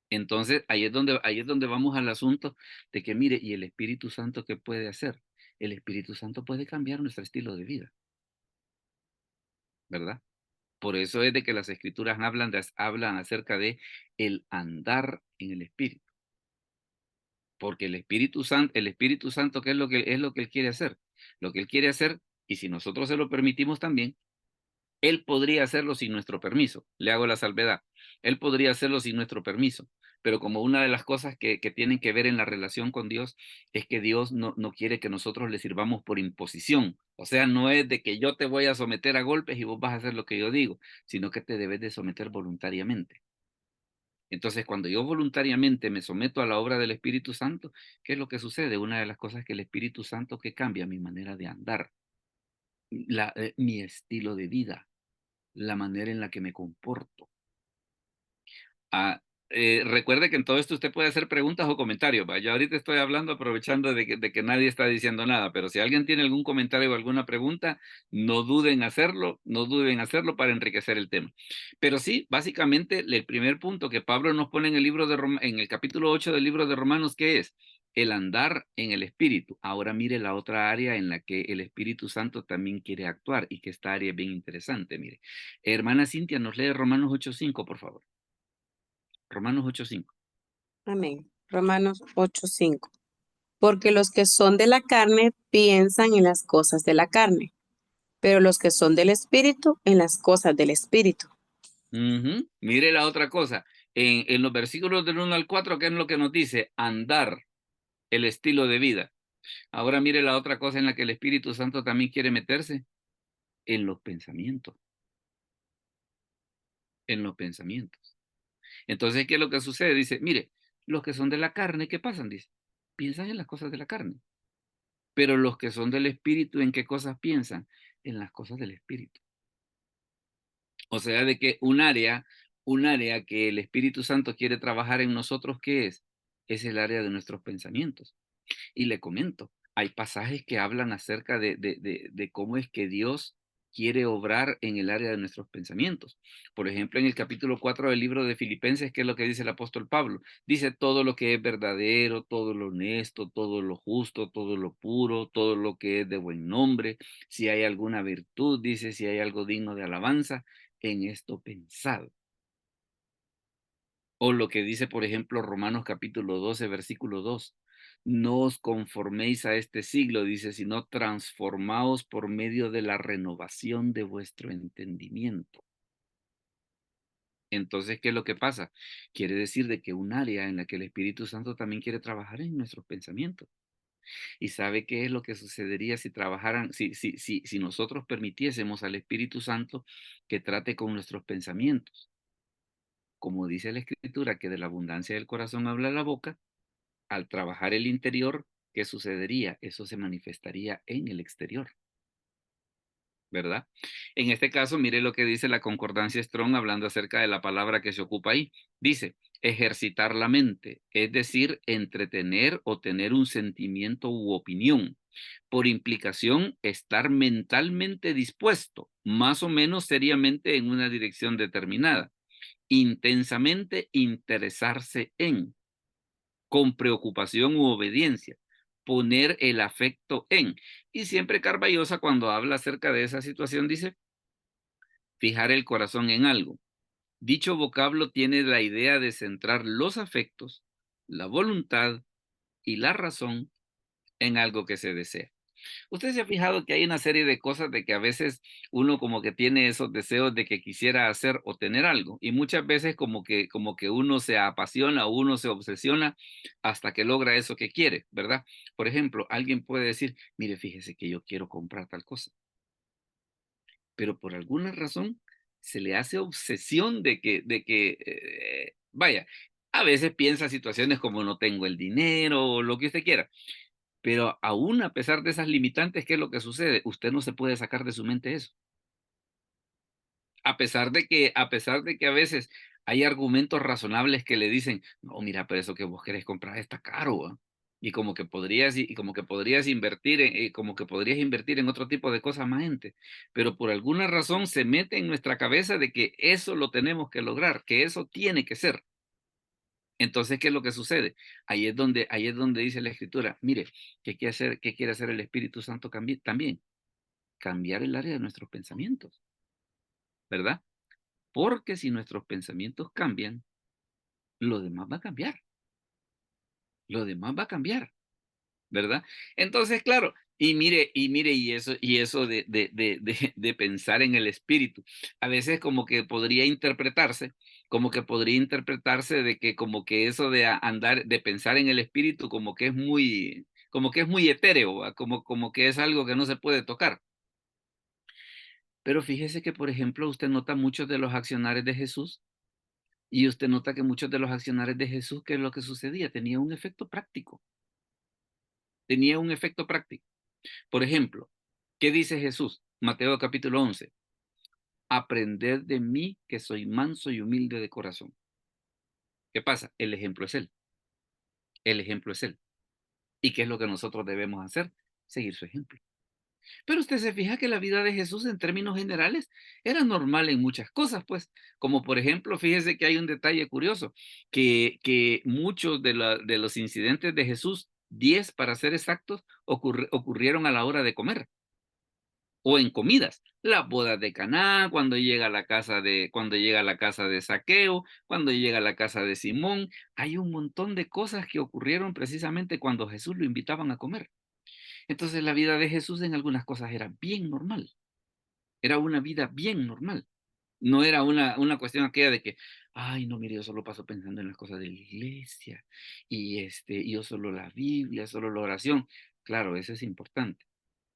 Entonces, ahí es donde vamos al asunto de que, mire, ¿y el Espíritu Santo qué puede hacer? El Espíritu Santo puede cambiar nuestro estilo de vida, ¿verdad? Por eso es de que las Escrituras hablan acerca de el andar en el Espíritu. Porque el Espíritu Santo, ¿qué es lo que Él quiere hacer? Lo que Él quiere hacer, y si nosotros se lo permitimos también, Él podría hacerlo sin nuestro permiso. Le hago la salvedad. Él podría hacerlo sin nuestro permiso. Pero como una de las cosas que tienen que ver en la relación con Dios es que Dios no quiere que nosotros le sirvamos por imposición. O sea, no es de que yo te voy a someter a golpes y vos vas a hacer lo que yo digo, sino que te debes de someter voluntariamente. Entonces, cuando yo voluntariamente me someto a la obra del Espíritu Santo, ¿qué es lo que sucede? Una de las cosas que el Espíritu Santo que cambia mi manera de andar, mi estilo de vida, la manera en la que me comporto. Recuerde que en todo esto usted puede hacer preguntas o comentarios. Yo ahorita estoy hablando aprovechando de que nadie está diciendo nada, pero si alguien tiene algún comentario o alguna pregunta, no duden en hacerlo para enriquecer el tema. Pero sí, básicamente el primer punto que Pablo nos pone en el en el capítulo 8 del libro de Romanos, ¿qué es? El andar en el Espíritu. Ahora mire la otra área en la que el Espíritu Santo también quiere actuar y que esta área es bien interesante, mire. Hermana Cintia, nos lee Romanos 8:5, por favor. Romanos 8:5. Amén. Romanos 8:5. Porque los que son de la carne piensan en las cosas de la carne, pero los que son del Espíritu en las cosas del Espíritu. Mire la otra cosa. En los versículos del 1 al 4, ¿qué es lo que nos dice? Andar, el estilo de vida. Ahora mire la otra cosa en la que el Espíritu Santo también quiere meterse. En los pensamientos. En los pensamientos. Entonces, ¿qué es lo que sucede? Dice, mire, los que son de la carne, ¿qué pasan? Dice, piensan en las cosas de la carne. Pero los que son del Espíritu, ¿en qué cosas piensan? En las cosas del Espíritu. O sea, de que un área que el Espíritu Santo quiere trabajar en nosotros, ¿qué es? Es el área de nuestros pensamientos. Y le comento, hay pasajes que hablan acerca de cómo es que Dios quiere obrar en el área de nuestros pensamientos. Por ejemplo, en el capítulo 4 del libro de Filipenses, ¿qué es lo que dice el apóstol Pablo? Dice todo lo que es verdadero, todo lo honesto, todo lo justo, todo lo puro, todo lo que es de buen nombre, si hay alguna virtud, dice, si hay algo digno de alabanza, en esto pensad. O lo que dice, por ejemplo, Romanos capítulo 12, versículo 2. No os conforméis a este siglo, dice, sino transformaos por medio de la renovación de vuestro entendimiento. Entonces, ¿qué es lo que pasa? Quiere decir de que un área en la que el Espíritu Santo también quiere trabajar en nuestros pensamientos. ¿Y sabe qué es lo que sucedería si si nosotros permitiésemos al Espíritu Santo que trate con nuestros pensamientos? Como dice la Escritura, que de la abundancia del corazón habla la boca, al trabajar el interior, ¿qué sucedería? Eso se manifestaría en el exterior, ¿verdad? En este caso, mire lo que dice la concordancia Strong hablando acerca de la palabra que se ocupa ahí. Dice, ejercitar la mente, es decir, entretener o tener un sentimiento u opinión. Por implicación, estar mentalmente dispuesto, más o menos seriamente en una dirección determinada. Intensamente interesarse en, con preocupación u obediencia, poner el afecto en. Y siempre Carballosa, cuando habla acerca de esa situación, dice, fijar el corazón en algo. Dicho vocablo tiene la idea de centrar los afectos, la voluntad y la razón en algo que se desea. Usted se ha fijado que hay una serie de cosas de que a veces uno como que tiene esos deseos de que quisiera hacer o tener algo y muchas veces como que uno se apasiona o uno se obsesiona hasta que logra eso que quiere, ¿verdad? Por ejemplo, alguien puede decir, mire, fíjese que yo quiero comprar tal cosa, pero por alguna razón se le hace obsesión de que vaya, a veces piensa situaciones como no tengo el dinero o lo que usted quiera, pero aún a pesar de esas limitantes, ¿qué es lo que sucede? Usted no se puede sacar de su mente eso. A pesar de que a veces hay argumentos razonables que le dicen, no, mira, pero eso que vos querés comprar está caro, ¿va? Y como que podrías invertir en otro tipo de cosas más gente. Pero por alguna razón se mete en nuestra cabeza de que eso lo tenemos que lograr, que eso tiene que ser. Entonces, ¿qué es lo que sucede? Ahí es donde dice la Escritura, mire, ¿qué quiere hacer el Espíritu Santo también? Cambiar el área de nuestros pensamientos, ¿verdad? Porque si nuestros pensamientos cambian, lo demás va a cambiar. Lo demás va a cambiar, ¿verdad? Entonces, claro, y eso de pensar en el espíritu, a veces como que podría interpretarse de que como que eso de pensar en el espíritu como que es muy etéreo, ¿va? Como que es algo que no se puede tocar. Pero fíjese que, por ejemplo, usted nota muchos de los accionares de Jesús y usted nota que muchos de los accionares de Jesús, ¿qué es lo que sucedía? Tenía un efecto práctico. Tenía un efecto práctico. Por ejemplo, ¿qué dice Jesús? Mateo capítulo 11. Aprended de mí que soy manso y humilde de corazón. ¿Qué pasa? El ejemplo es Él. El ejemplo es Él. ¿Y qué es lo que nosotros debemos hacer? Seguir su ejemplo. Pero usted se fija que la vida de Jesús en términos generales era normal en muchas cosas, pues, como por ejemplo, fíjese que hay un detalle curioso, que muchos de los incidentes de Jesús, 10 para ser exactos, ocurrieron a la hora de comer o en comidas. Las bodas de Caná, cuando llega a la casa de Zaqueo, cuando llega a la casa de Simón, hay un montón de cosas que ocurrieron precisamente cuando Jesús lo invitaban a comer. Entonces la vida de Jesús en algunas cosas era bien normal, era una vida bien normal. No era una cuestión aquella de que, ay, no, mire, yo solo paso pensando en las cosas de la iglesia y yo solo la Biblia, solo la oración. Claro, eso es importante,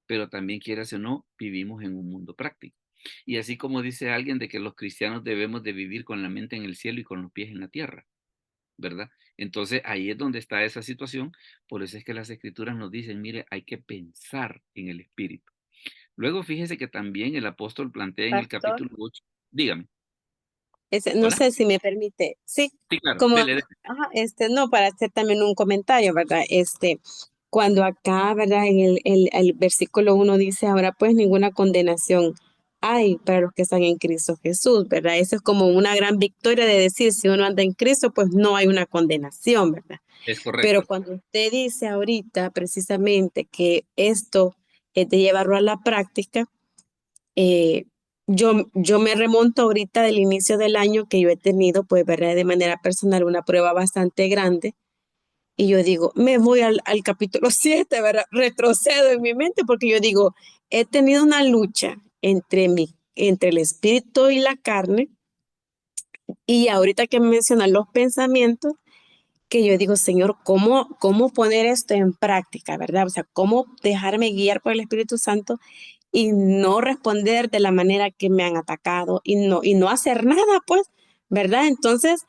pero también quieras o no, vivimos en un mundo práctico. Y así como dice alguien de que los cristianos debemos de vivir con la mente en el cielo y con los pies en la tierra, ¿verdad? Entonces ahí es donde está esa situación, por eso es que las escrituras nos dicen, mire, hay que pensar en el Espíritu. Luego fíjese que también el apóstol plantea en el Pastor, capítulo 8. Dígame, no ¿hola? sé si me permite, sí, Sí, claro, como, dele, dele. ajá, no, para hacer también un comentario, ¿verdad? Cuando acá, ¿verdad? En el versículo 1 dice, ahora pues ninguna condenación hay para los que están en Cristo Jesús, ¿verdad? Eso es como una gran victoria de decir, si uno anda en Cristo, pues no hay una condenación, ¿verdad? Es Pero correcto. cuando usted dice ahorita precisamente que esto es de llevarlo a la práctica, yo me remonto ahorita del inicio del año que yo he tenido, pues, ¿verdad? De manera personal, una prueba bastante grande. Y yo digo, me voy al capítulo 7, ¿verdad? Retrocedo en mi mente porque yo digo, he tenido una lucha entre el espíritu y la carne. Y ahorita que mencionan los pensamientos, que yo digo, Señor, ¿cómo poner esto en práctica, verdad? O sea, ¿cómo dejarme guiar por el Espíritu Santo y no responder de la manera que me han atacado y no hacer nada, pues, ¿verdad? Entonces,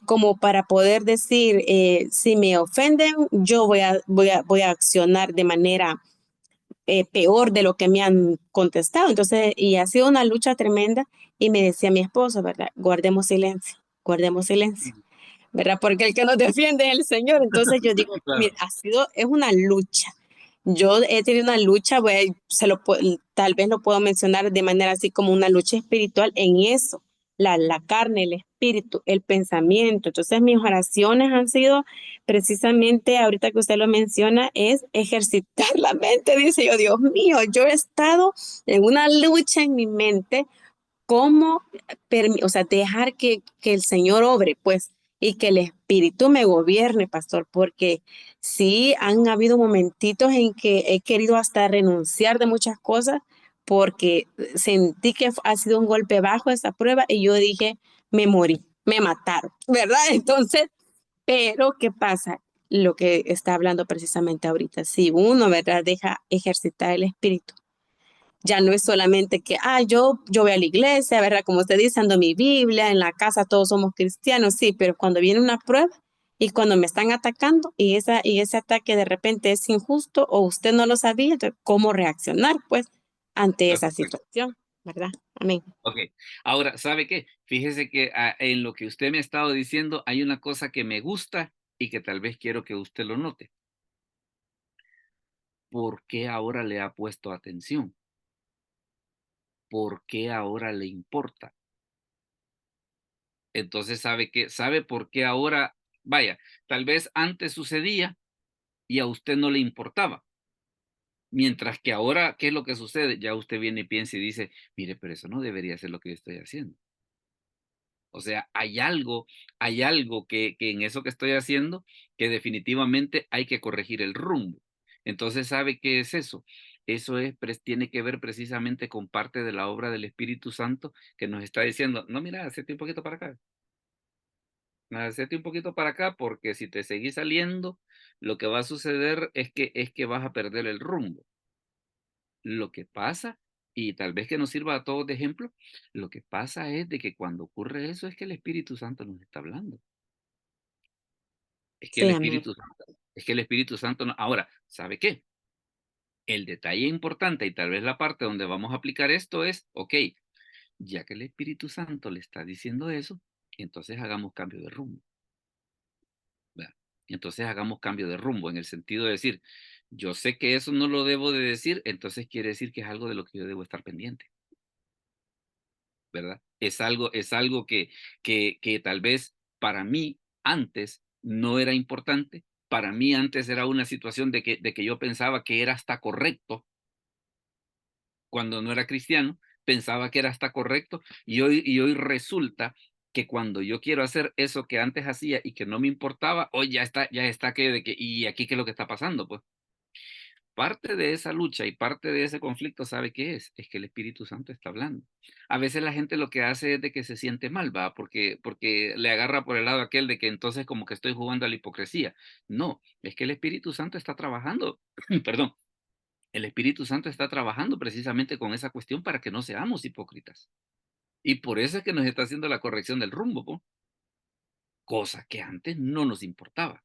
como para poder decir, si me ofenden, yo voy a accionar de manera peor de lo que me han contestado. Entonces, y ha sido una lucha tremenda y me decía mi esposo, ¿verdad? Guardemos silencio, Ujú. ¿verdad? Porque el que nos defiende es el Señor. Entonces yo digo, mira, Claro. es una lucha. Yo he tenido una lucha, tal vez lo puedo mencionar de manera así como una lucha espiritual en eso, la carne, el espíritu, el pensamiento. Entonces mis oraciones han sido precisamente, ahorita que usted lo menciona, es ejercitar la mente. Dice yo, Dios mío, yo he estado en una lucha en mi mente, cómo, o sea, dejar que el Señor obre, pues, y que el Espíritu me gobierne, pastor, porque sí han habido momentitos en que he querido hasta renunciar de muchas cosas porque sentí que ha sido un golpe bajo esa prueba y yo dije, me morí, me mataron, ¿verdad? Entonces, pero ¿qué pasa? Lo que está hablando precisamente ahorita, si uno, ¿verdad?, deja ejercitar el Espíritu, ya no es solamente que, yo voy a la iglesia, ¿verdad? Como usted dice, ando mi Biblia, en la casa todos somos cristianos, sí, pero cuando viene una prueba y cuando me están atacando y ese ataque de repente es injusto o usted no lo sabía, entonces, ¿cómo reaccionar, pues, ante esa Perfecto. situación, ¿verdad? Amén. Ok, ahora, ¿sabe qué? Fíjese que en lo que usted me ha estado diciendo hay una cosa que me gusta y que tal vez quiero que usted lo note. ¿Por qué ahora le ha puesto atención? ¿Por qué ahora le importa? Entonces, ¿sabe qué? ¿Sabe por qué ahora? Vaya, tal vez antes sucedía y a usted no le importaba. Mientras que ahora, ¿qué es lo que sucede? Ya usted viene y piensa y dice, mire, pero eso no debería ser lo que yo estoy haciendo. O sea, hay algo que en eso que estoy haciendo que definitivamente hay que corregir el rumbo. Entonces, ¿sabe qué es eso? Eso es, tiene que ver precisamente con parte de la obra del Espíritu Santo que nos está diciendo, no, mira, hacete un poquito para acá, hacete un poquito para acá, porque si te seguís saliendo, lo que va a suceder es que vas a perder el rumbo. Lo que pasa, y tal vez que nos sirva a todos de ejemplo, lo que pasa es de que cuando ocurre eso es que el Espíritu Santo nos está hablando. Es que el Sí, amén. Espíritu Santo, es que el Espíritu Santo no. Ahora, ¿sabe qué? El detalle importante y tal vez la parte donde vamos a aplicar esto es, ok, ya que el Espíritu Santo le está diciendo eso, entonces hagamos cambio de rumbo. ¿Verdad? Entonces hagamos cambio de rumbo en el sentido de decir, yo sé que eso no lo debo de decir, entonces quiere decir que es algo de lo que yo debo estar pendiente. ¿Verdad? Es algo que tal vez para mí antes no era importante, para mí antes era una situación de que yo pensaba que era hasta correcto, cuando no era cristiano, pensaba que era hasta correcto, y hoy resulta que cuando yo quiero hacer eso que antes hacía y que no me importaba, hoy ya está aquello de que, ¿y aquí qué es lo que está pasando? Pues parte de esa lucha y parte de ese conflicto, ¿sabe qué es? Es que el Espíritu Santo está hablando. A veces la gente lo que hace es de que se siente mal, ¿va? Porque le agarra por el lado aquel de que entonces como que estoy jugando a la hipocresía. No, es que el Espíritu Santo está trabajando, perdón, el Espíritu Santo está trabajando precisamente con esa cuestión para que no seamos hipócritas. Y por eso es que nos está haciendo la corrección del rumbo, po, cosa que antes no nos importaba.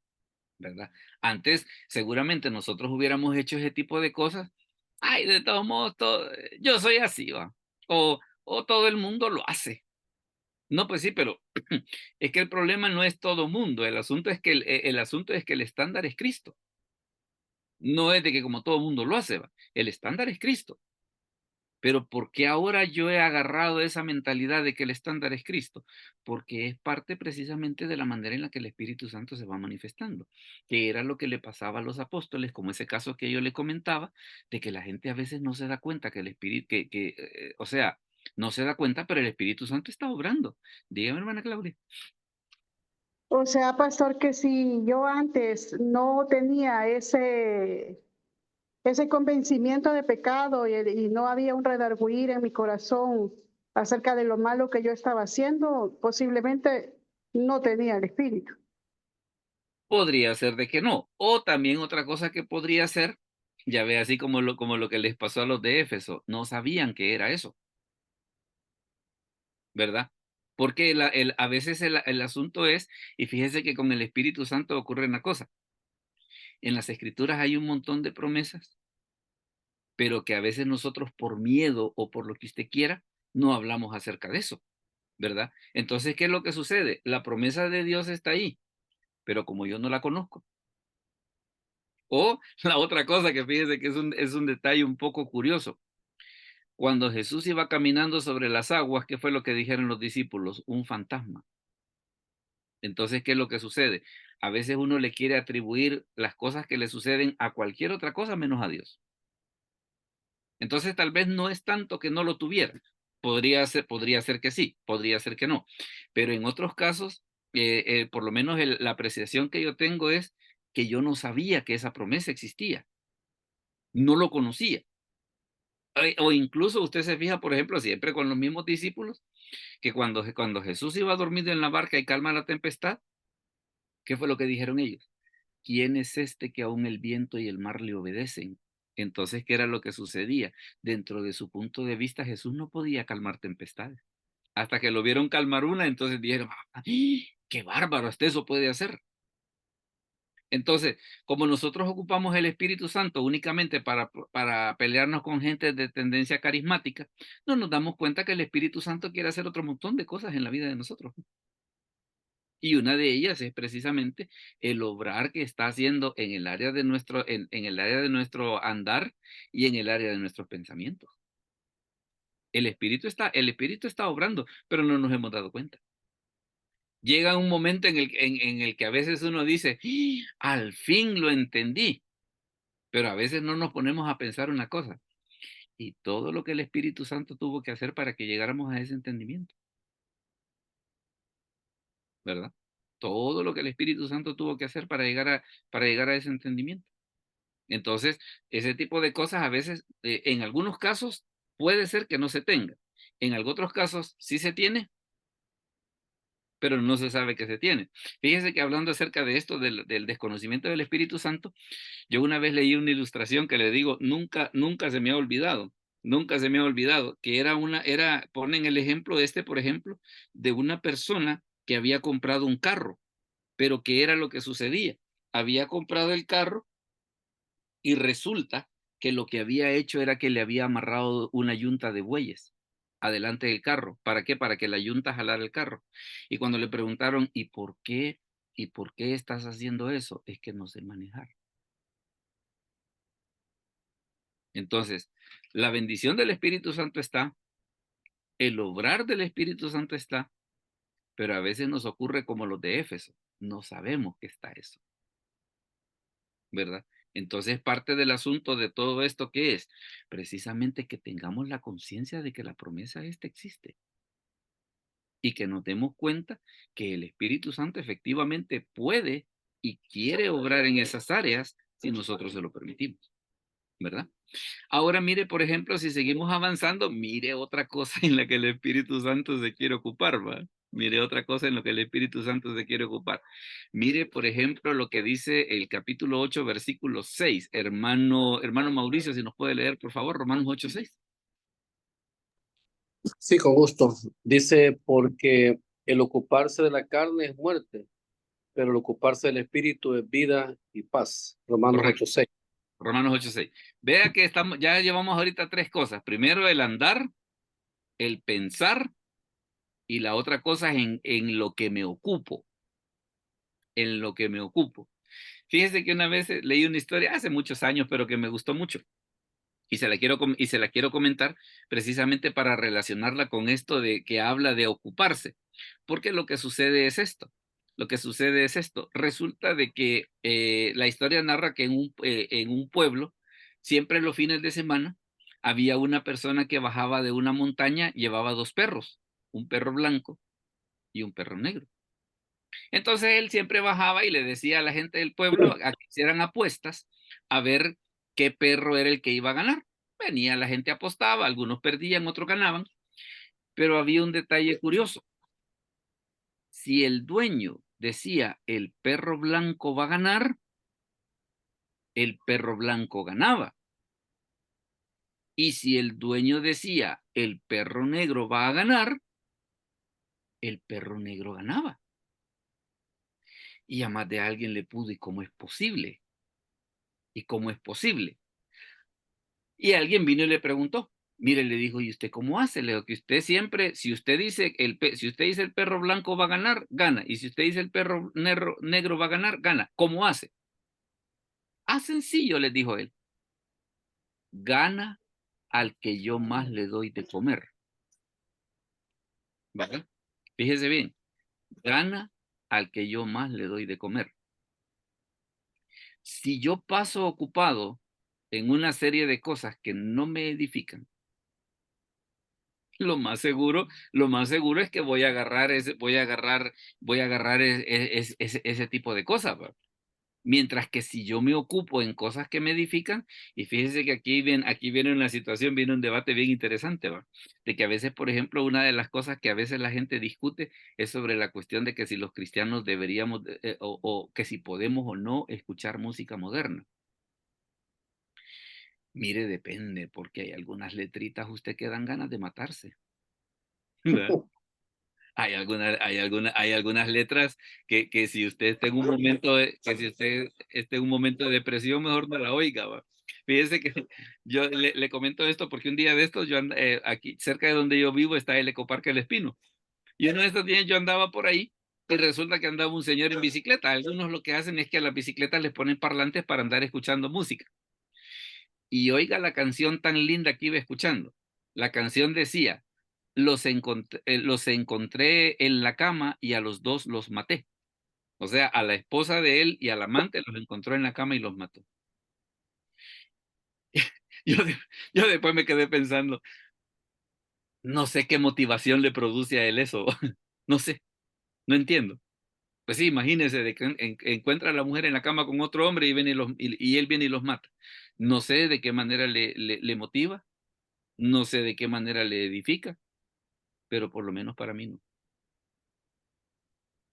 ¿Verdad? Antes, seguramente nosotros hubiéramos hecho ese tipo de cosas. Ay, de todos modos, yo soy así, ¿va? O todo el mundo lo hace. No, pues sí, pero es que el problema no es todo mundo. El asunto es que el asunto es que el estándar es Cristo. No es de que como todo mundo lo hace, ¿va? El estándar es Cristo. Pero ¿por qué ahora yo he agarrado esa mentalidad de que el estándar es Cristo? Porque es parte precisamente de la manera en la que el Espíritu Santo se va manifestando, que era lo que le pasaba a los apóstoles, como ese caso que yo le comentaba, de que la gente a veces no se da cuenta que el Espíritu, o sea, no se da cuenta, pero el Espíritu Santo está obrando. Dígame, hermana Claudia. O sea, pastor, que si yo antes no tenía ese convencimiento de pecado y no había un redarguir en mi corazón acerca de lo malo que yo estaba haciendo, posiblemente no tenía el Espíritu. Podría ser de que no. O también otra cosa que podría ser, ya ve así como lo que les pasó a los de Éfeso, no sabían que era eso. ¿Verdad? Porque a veces el asunto es, y fíjese que con el Espíritu Santo ocurre una cosa, en las Escrituras hay un montón de promesas, pero que a veces nosotros por miedo o por lo que usted quiera, no hablamos acerca de eso, ¿verdad? Entonces, ¿qué es lo que sucede? La promesa de Dios está ahí, pero como yo no la conozco. O la otra cosa que fíjese que es un detalle un poco curioso. Cuando Jesús iba caminando sobre las aguas, ¿qué fue lo que dijeron los discípulos? Un fantasma. Entonces, ¿qué es lo que sucede? A veces uno le quiere atribuir las cosas que le suceden a cualquier otra cosa menos a Dios. Entonces, tal vez no es tanto que no lo tuviera. Podría ser que sí, podría ser que no. Pero en otros casos, por lo menos la apreciación que yo tengo es que yo no sabía que esa promesa existía. No lo conocía. O incluso usted se fija, por ejemplo, siempre con los mismos discípulos, que cuando Jesús iba dormido en la barca y calma la tempestad, ¿qué fue lo que dijeron ellos? ¿Quién es este que aún el viento y el mar le obedecen? Entonces, ¿qué era lo que sucedía? Dentro de su punto de vista, Jesús no podía calmar tempestades. Hasta que lo vieron calmar una, entonces dijeron, ¡ah, qué bárbaro, hasta eso puede hacer! Entonces, como nosotros ocupamos el Espíritu Santo únicamente para pelearnos con gente de tendencia carismática, no nos damos cuenta que el Espíritu Santo quiere hacer otro montón de cosas en la vida de nosotros. Y una de ellas es precisamente el obrar que está haciendo en el área de en el área de nuestro andar y en el área de nuestros pensamientos. El Espíritu está obrando, pero no nos hemos dado cuenta. Llega un momento en el que a veces uno dice, al fin lo entendí, pero a veces no nos ponemos a pensar una cosa, y todo lo que el Espíritu Santo tuvo que hacer para que llegáramos a ese entendimiento, ¿verdad? Todo lo que el Espíritu Santo tuvo que hacer para llegar a ese entendimiento. Entonces, ese tipo de cosas a veces, en algunos casos, puede ser que no se tenga. En otros casos sí se tiene, pero no se sabe que se tiene. Fíjese que hablando acerca de esto, del desconocimiento del Espíritu Santo, yo una vez leí una ilustración que le digo, nunca se me ha olvidado, que ponen el ejemplo por ejemplo, de una persona que había comprado un carro, pero ¿qué era lo que sucedía? Había comprado el carro y resulta que lo que había hecho era que le había amarrado una yunta de bueyes adelante del carro. ¿Para qué? Para que la yunta jalara el carro. Y cuando le preguntaron, ¿y por qué? ¿Y por qué estás haciendo eso? Es que no sé manejar. Entonces, la bendición del Espíritu Santo está, el obrar del Espíritu Santo está, pero a veces nos ocurre como los de Éfeso, no sabemos que está eso, ¿verdad? Entonces, parte del asunto de todo esto, ¿qué es? Precisamente que tengamos la conciencia de que la promesa esta existe y que nos demos cuenta que el Espíritu Santo efectivamente puede y quiere obrar en esas áreas si nosotros se lo permitimos, ¿verdad? Ahora mire, por ejemplo, si seguimos avanzando, mire otra cosa en la que el Espíritu Santo se quiere ocupar, ¿va? Mire otra cosa en lo que el Espíritu Santo se quiere ocupar. Mire, por ejemplo, lo que dice el capítulo 8, versículo 6. Hermano Mauricio, si nos puede leer, por favor, Romanos 8, 6. Sí, con gusto. Dice, porque el ocuparse de la carne es muerte, pero el ocuparse del espíritu es vida y paz. Romanos Correcto. 8:6. Romanos 8, 6. Vea que ya llevamos ahorita tres cosas. Primero, el andar, el pensar, y la otra cosa es en lo que me ocupo. En lo que me ocupo. Fíjese que una vez leí una historia hace muchos años, pero que me gustó mucho. Y se la quiero comentar precisamente para relacionarla con esto de que habla de ocuparse. Porque lo que sucede es esto. Resulta de que la historia narra que en un pueblo, siempre los fines de semana, había una persona que bajaba de una montaña, llevaba dos perros, un perro blanco y un perro negro. Entonces él siempre bajaba y le decía a la gente del pueblo a que hicieran apuestas a ver qué perro era el que iba a ganar. Venía la gente, apostaba, algunos perdían, otros ganaban, pero había un detalle curioso. Si el dueño decía el perro blanco va a ganar, el perro blanco ganaba. Y si el dueño decía el perro negro va a ganar, el perro negro ganaba. Y a más de alguien le pudo, ¿y cómo es posible? ¿Y cómo es posible? Y alguien vino y le preguntó, mire, le dijo, ¿y usted cómo hace? Le dijo que usted siempre, si usted dice el perro blanco va a ganar, gana. Y si usted dice el perro negro va a ganar, gana. ¿Cómo hace? Ah, sencillo, les dijo él. Gana al que yo más le doy de comer. ¿Verdad? Fíjese bien, gana al que yo más le doy de comer. Si yo paso ocupado en una serie de cosas que no me edifican, lo más seguro es que voy a agarrar ese tipo de cosas, ¿va? Mientras que si yo me ocupo en cosas que me edifican, y fíjense que aquí viene una situación, viene un debate bien interesante, ¿va? De que a veces, por ejemplo, una de las cosas que a veces la gente discute es sobre la cuestión de que si los cristianos deberíamos, o que si podemos o no escuchar música moderna. Mire, depende, porque hay algunas letritas usted que dan ganas de matarse. ¿Verdad? Hay algunas letras que si usted está en un momento que si usted está en un momento de depresión, mejor no la oiga, ¿va? Fíjese que yo le comento esto porque un día de estos aquí cerca de donde yo vivo está el Ecoparque El Espino. Y uno de estos días yo andaba por ahí y resulta que andaba un señor en bicicleta. Algunos lo que hacen es que a las bicicletas les ponen parlantes para andar escuchando música. Y oiga la canción tan linda que iba escuchando. La canción decía: los encontré en la cama y a los dos los maté. O sea, a la esposa de él y al amante los encontró en la cama y los mató. Yo, yo después me quedé pensando, no sé qué motivación le produce a él eso. No sé, no entiendo. Pues sí, imagínese de que encuentra a la mujer en la cama con otro hombre y, y él viene y los mata. No sé de qué manera le motiva, no sé de qué manera le edifica, pero por lo menos para mí no.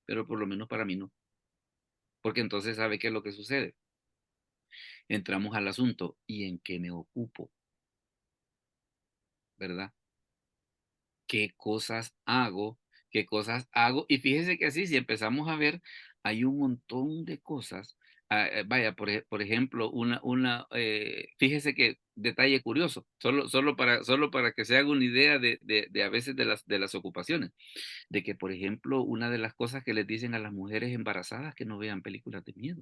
Pero por lo menos para mí no. Porque entonces, ¿sabe qué es lo que sucede? Entramos al asunto, ¿y en qué me ocupo? ¿Verdad? ¿Qué cosas hago? ¿Qué cosas hago? Y fíjese que así, si empezamos a ver, hay un montón de cosas. Vaya, por ejemplo, fíjese que detalle curioso, solo para que se haga una idea de a veces de las ocupaciones, de que, por ejemplo, una de las cosas que les dicen a las mujeres embarazadas que no vean películas de miedo.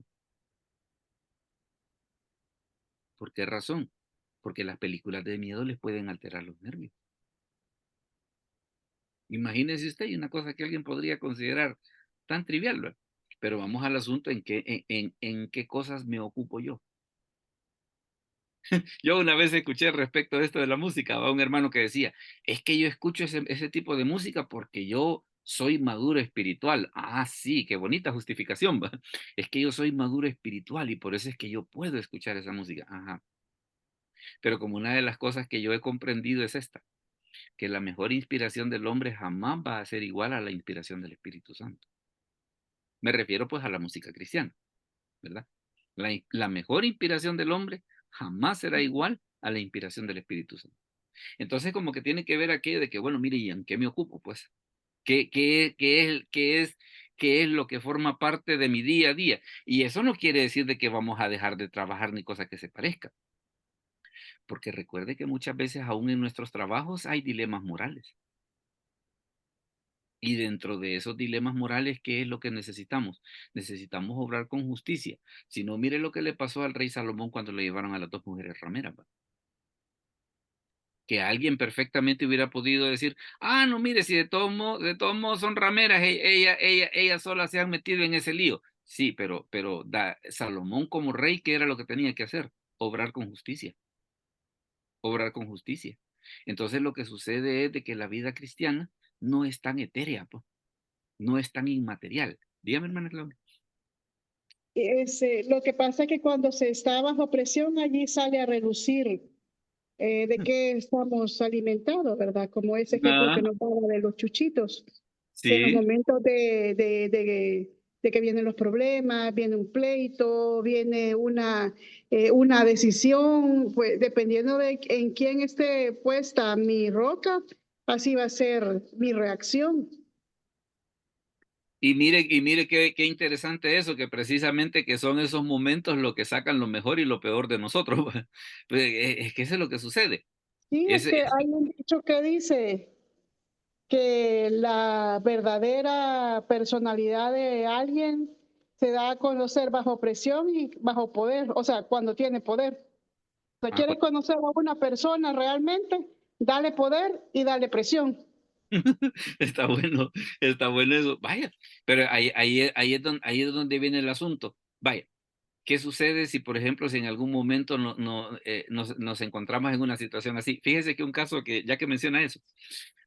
¿Por qué razón? Porque las películas de miedo les pueden alterar los nervios. Imagínese usted, y una cosa que alguien podría considerar tan trivial, ¿verdad? Pero vamos al asunto en qué cosas me ocupo yo. Yo una vez escuché respecto de esto de la música, a un hermano que decía, es que yo escucho ese tipo de música porque yo soy maduro espiritual. Ah, sí, qué bonita justificación, ¿va? Es que yo soy maduro espiritual y por eso es que yo puedo escuchar esa música. Ajá. Pero como una de las cosas que yo he comprendido es esta, que la mejor inspiración del hombre jamás va a ser igual a la inspiración del Espíritu Santo. Me refiero pues a la música cristiana, ¿verdad? La mejor inspiración del hombre jamás será igual a la inspiración del Espíritu Santo. Entonces como que tiene que ver aquello de que, bueno, mire, ¿y en qué me ocupo? Pues, ¿qué es lo que forma parte de mi día a día? Y eso no quiere decir de que vamos a dejar de trabajar ni cosa que se parezca. Porque recuerde que muchas veces aún en nuestros trabajos hay dilemas morales. Y dentro de esos dilemas morales, ¿qué es lo que necesitamos? Necesitamos obrar con justicia. Si no, mire lo que le pasó al rey Salomón cuando le llevaron a las dos mujeres rameras, ¿va? Que alguien perfectamente hubiera podido decir, ah, no, mire, si de todos modos son rameras, ellas solas se han metido en ese lío. Sí, pero Salomón como rey, ¿qué era lo que tenía que hacer? Obrar con justicia. Obrar con justicia. Entonces lo que sucede es de que la vida cristiana no es tan etérea, pues, no es tan inmaterial. Dígame, hermana Claudia. Lo que pasa es que cuando se está bajo presión, allí sale a relucir de qué estamos alimentados, ¿verdad? Como ese ejemplo Ah, que nos daba de los chuchitos. En los sí. momentos de que vienen los problemas, viene un pleito, viene una decisión, pues dependiendo de en quién esté puesta mi roca, así va a ser mi reacción. Y mire qué interesante eso, que precisamente que son esos momentos lo que sacan lo mejor y lo peor de nosotros. Pues, es que eso es lo que sucede. Sí, es Ese, que hay un dicho que dice que la verdadera personalidad de alguien se da a conocer bajo presión y bajo poder, o sea, cuando tiene poder. Si quieres conocer a una persona realmente, dale poder y dale presión. está bueno eso. Vaya, pero ahí es donde viene el asunto. Vaya, ¿Qué sucede si, por ejemplo, si en algún momento nos encontramos en una situación así? Fíjese que un caso que, ya que menciona eso,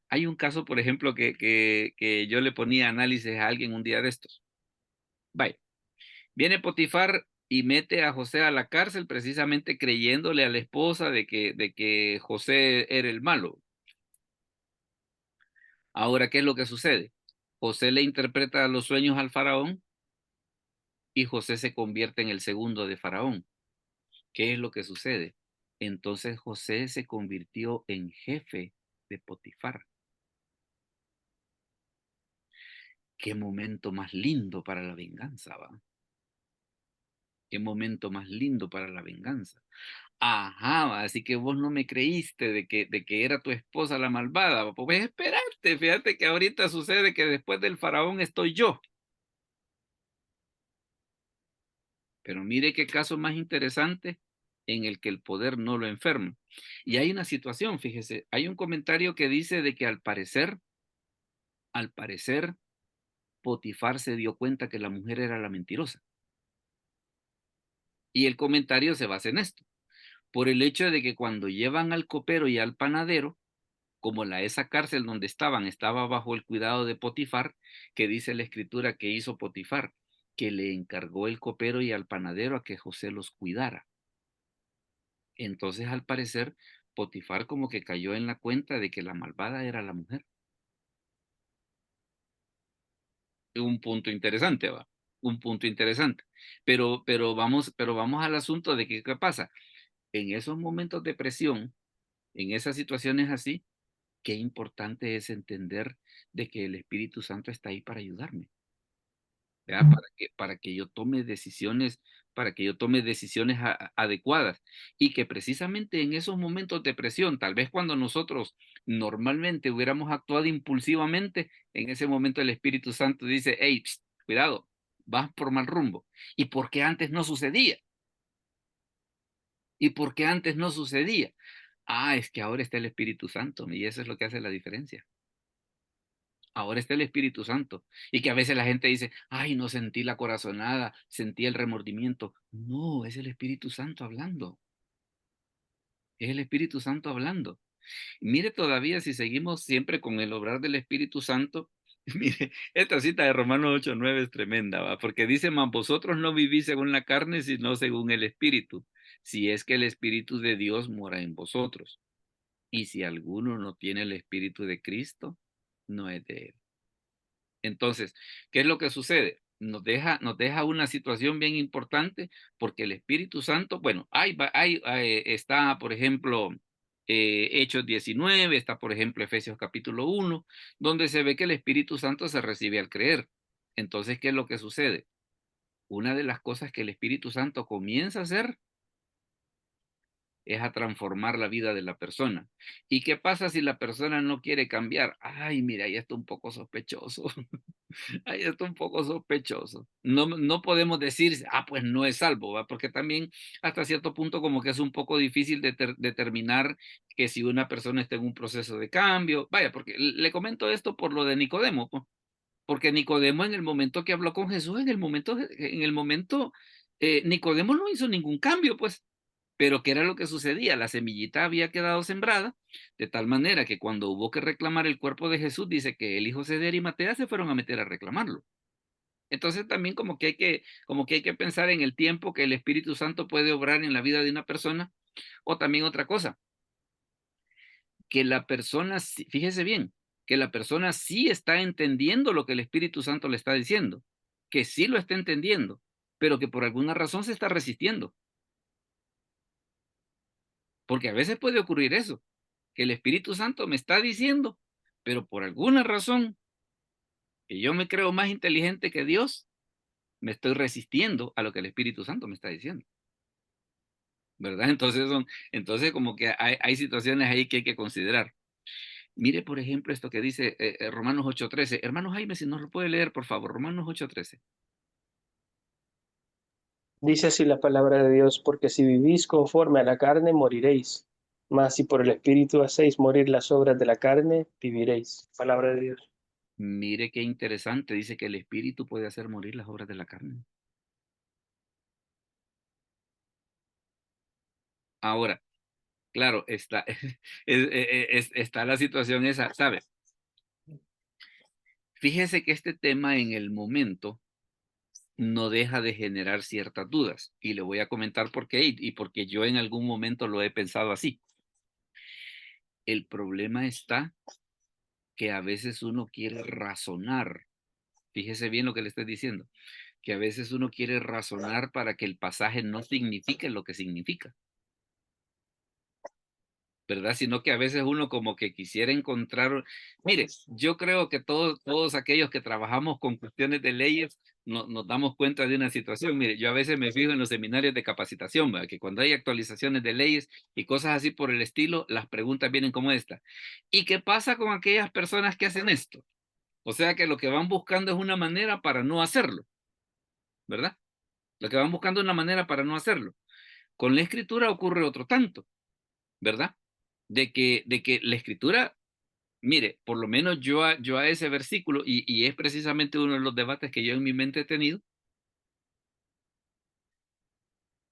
hay un caso, por ejemplo, que yo le ponía análisis a alguien un día de estos. Vaya, viene Potifar y mete a José a la cárcel precisamente creyéndole a la esposa de que José era el malo. Ahora, ¿qué es lo que sucede? José le interpreta los sueños al faraón y José se convierte en el segundo de faraón. ¿Qué es lo que sucede? Entonces José se convirtió en jefe de Potifar. Qué momento más lindo para la venganza, ¿va? Qué momento más lindo para la venganza. Ajá, así que vos no me creíste de que era tu esposa la malvada. Pues esperarte, fíjate que ahorita sucede que después del faraón estoy yo. Pero mire qué caso más interesante en el que el poder no lo enferma. Y hay una situación, fíjese, hay un comentario que dice de que al parecer, Potifar se dio cuenta que la mujer era la mentirosa. Y el comentario se basa en esto, por el hecho de que cuando llevan al copero y al panadero, como esa cárcel donde estaba bajo el cuidado de Potifar, que dice la escritura que hizo Potifar, que le encargó el copero y al panadero a que José los cuidara. Entonces, al parecer, Potifar como que cayó en la cuenta de que la malvada era la mujer. Un punto interesante, va. Un punto interesante. Pero vamos al asunto de que, ¿qué pasa? En esos momentos de presión, en esas situaciones así, qué importante es entender de que el Espíritu Santo está ahí para ayudarme, ¿verdad? Para que yo tome decisiones, adecuadas. Y que precisamente en esos momentos de presión, tal vez cuando nosotros normalmente hubiéramos actuado impulsivamente, en ese momento el Espíritu Santo dice, hey, cuidado, vas por mal rumbo. ¿Y por qué antes no sucedía? ¿Y por qué antes no sucedía? Ah, es que ahora está el Espíritu Santo y eso es lo que hace la diferencia. Ahora está el Espíritu Santo. Y que a veces la gente dice, ay, no sentí la corazonada, sentí el remordimiento. No, es el Espíritu Santo hablando. Es el Espíritu Santo hablando. Mire todavía si seguimos siempre con el obrar del Espíritu Santo. Mire, esta cita de Romanos 8:9 es tremenda, ¿va? Porque dice, mas vosotros no vivís según la carne, sino según el Espíritu, si es que el Espíritu de Dios mora en vosotros. Y si alguno no tiene el Espíritu de Cristo, no es de él. Entonces, ¿qué es lo que sucede? Nos deja una situación bien importante porque el Espíritu Santo, bueno, está, por ejemplo, Hechos 19, está, por ejemplo, Efesios capítulo 1, donde se ve que el Espíritu Santo se recibe al creer. Entonces, ¿qué es lo que sucede? Una de las cosas que el Espíritu Santo comienza a hacer es a transformar la vida de la persona. ¿Y qué pasa si la persona no quiere cambiar? Ay, mira, ahí está un poco sospechoso. Ahí está un poco sospechoso. No podemos decir, pues no es salvo, ¿va? Porque también hasta cierto punto como que es un poco difícil determinar que si una persona está en un proceso de cambio. Vaya, porque le comento esto por lo de Nicodemo, pues, porque Nicodemo en el momento que habló con Jesús, en el momento, Nicodemo no hizo ningún cambio, pues. Pero ¿qué era lo que sucedía? La semillita había quedado sembrada, de tal manera que cuando hubo que reclamar el cuerpo de Jesús, dice que el hijo de Arimatea se fueron a meter a reclamarlo. Entonces también como que hay que pensar en el tiempo que el Espíritu Santo puede obrar en la vida de una persona, o también otra cosa, que la persona, fíjese bien, que la persona sí está entendiendo lo que el Espíritu Santo le está diciendo, que sí lo está entendiendo, pero que por alguna razón se está resistiendo. Porque a veces puede ocurrir eso, que el Espíritu Santo me está diciendo, pero por alguna razón, que yo me creo más inteligente que Dios, me estoy resistiendo a lo que el Espíritu Santo me está diciendo. ¿Verdad? Entonces como que hay situaciones ahí que hay que considerar. Mire, por ejemplo, esto que dice Romanos 8:13. Hermano Jaime, si nos lo puede leer, por favor, Romanos 8:13. Dice así la palabra de Dios, porque si vivís conforme a la carne, moriréis. Mas si por el Espíritu hacéis morir las obras de la carne, viviréis. Palabra de Dios. Mire qué interesante, dice que el Espíritu puede hacer morir las obras de la carne. Ahora, claro, está la situación esa, ¿sabe? Fíjese que este tema en el momento no deja de generar ciertas dudas, y le voy a comentar por qué, y porque yo en algún momento lo he pensado así. El problema está que a veces uno quiere razonar. Fíjese bien lo que le estoy diciendo, que a veces uno quiere razonar para que el pasaje no signifique lo que significa, ¿verdad? Sino que a veces uno como que quisiera encontrar, mire, yo creo que todos aquellos que trabajamos con cuestiones de leyes nos damos cuenta de una situación. Mire, yo a veces me fijo en los seminarios de capacitación, ¿verdad? Que cuando hay actualizaciones de leyes y cosas así por el estilo, las preguntas vienen como esta. ¿Y qué pasa con aquellas personas que hacen esto? O sea que lo que van buscando es una manera para no hacerlo, ¿verdad? Lo que van buscando es una manera para no hacerlo. Con la escritura ocurre otro tanto, ¿verdad? De que la escritura, mire, por lo menos yo a ese versículo, y es precisamente uno de los debates que yo en mi mente he tenido,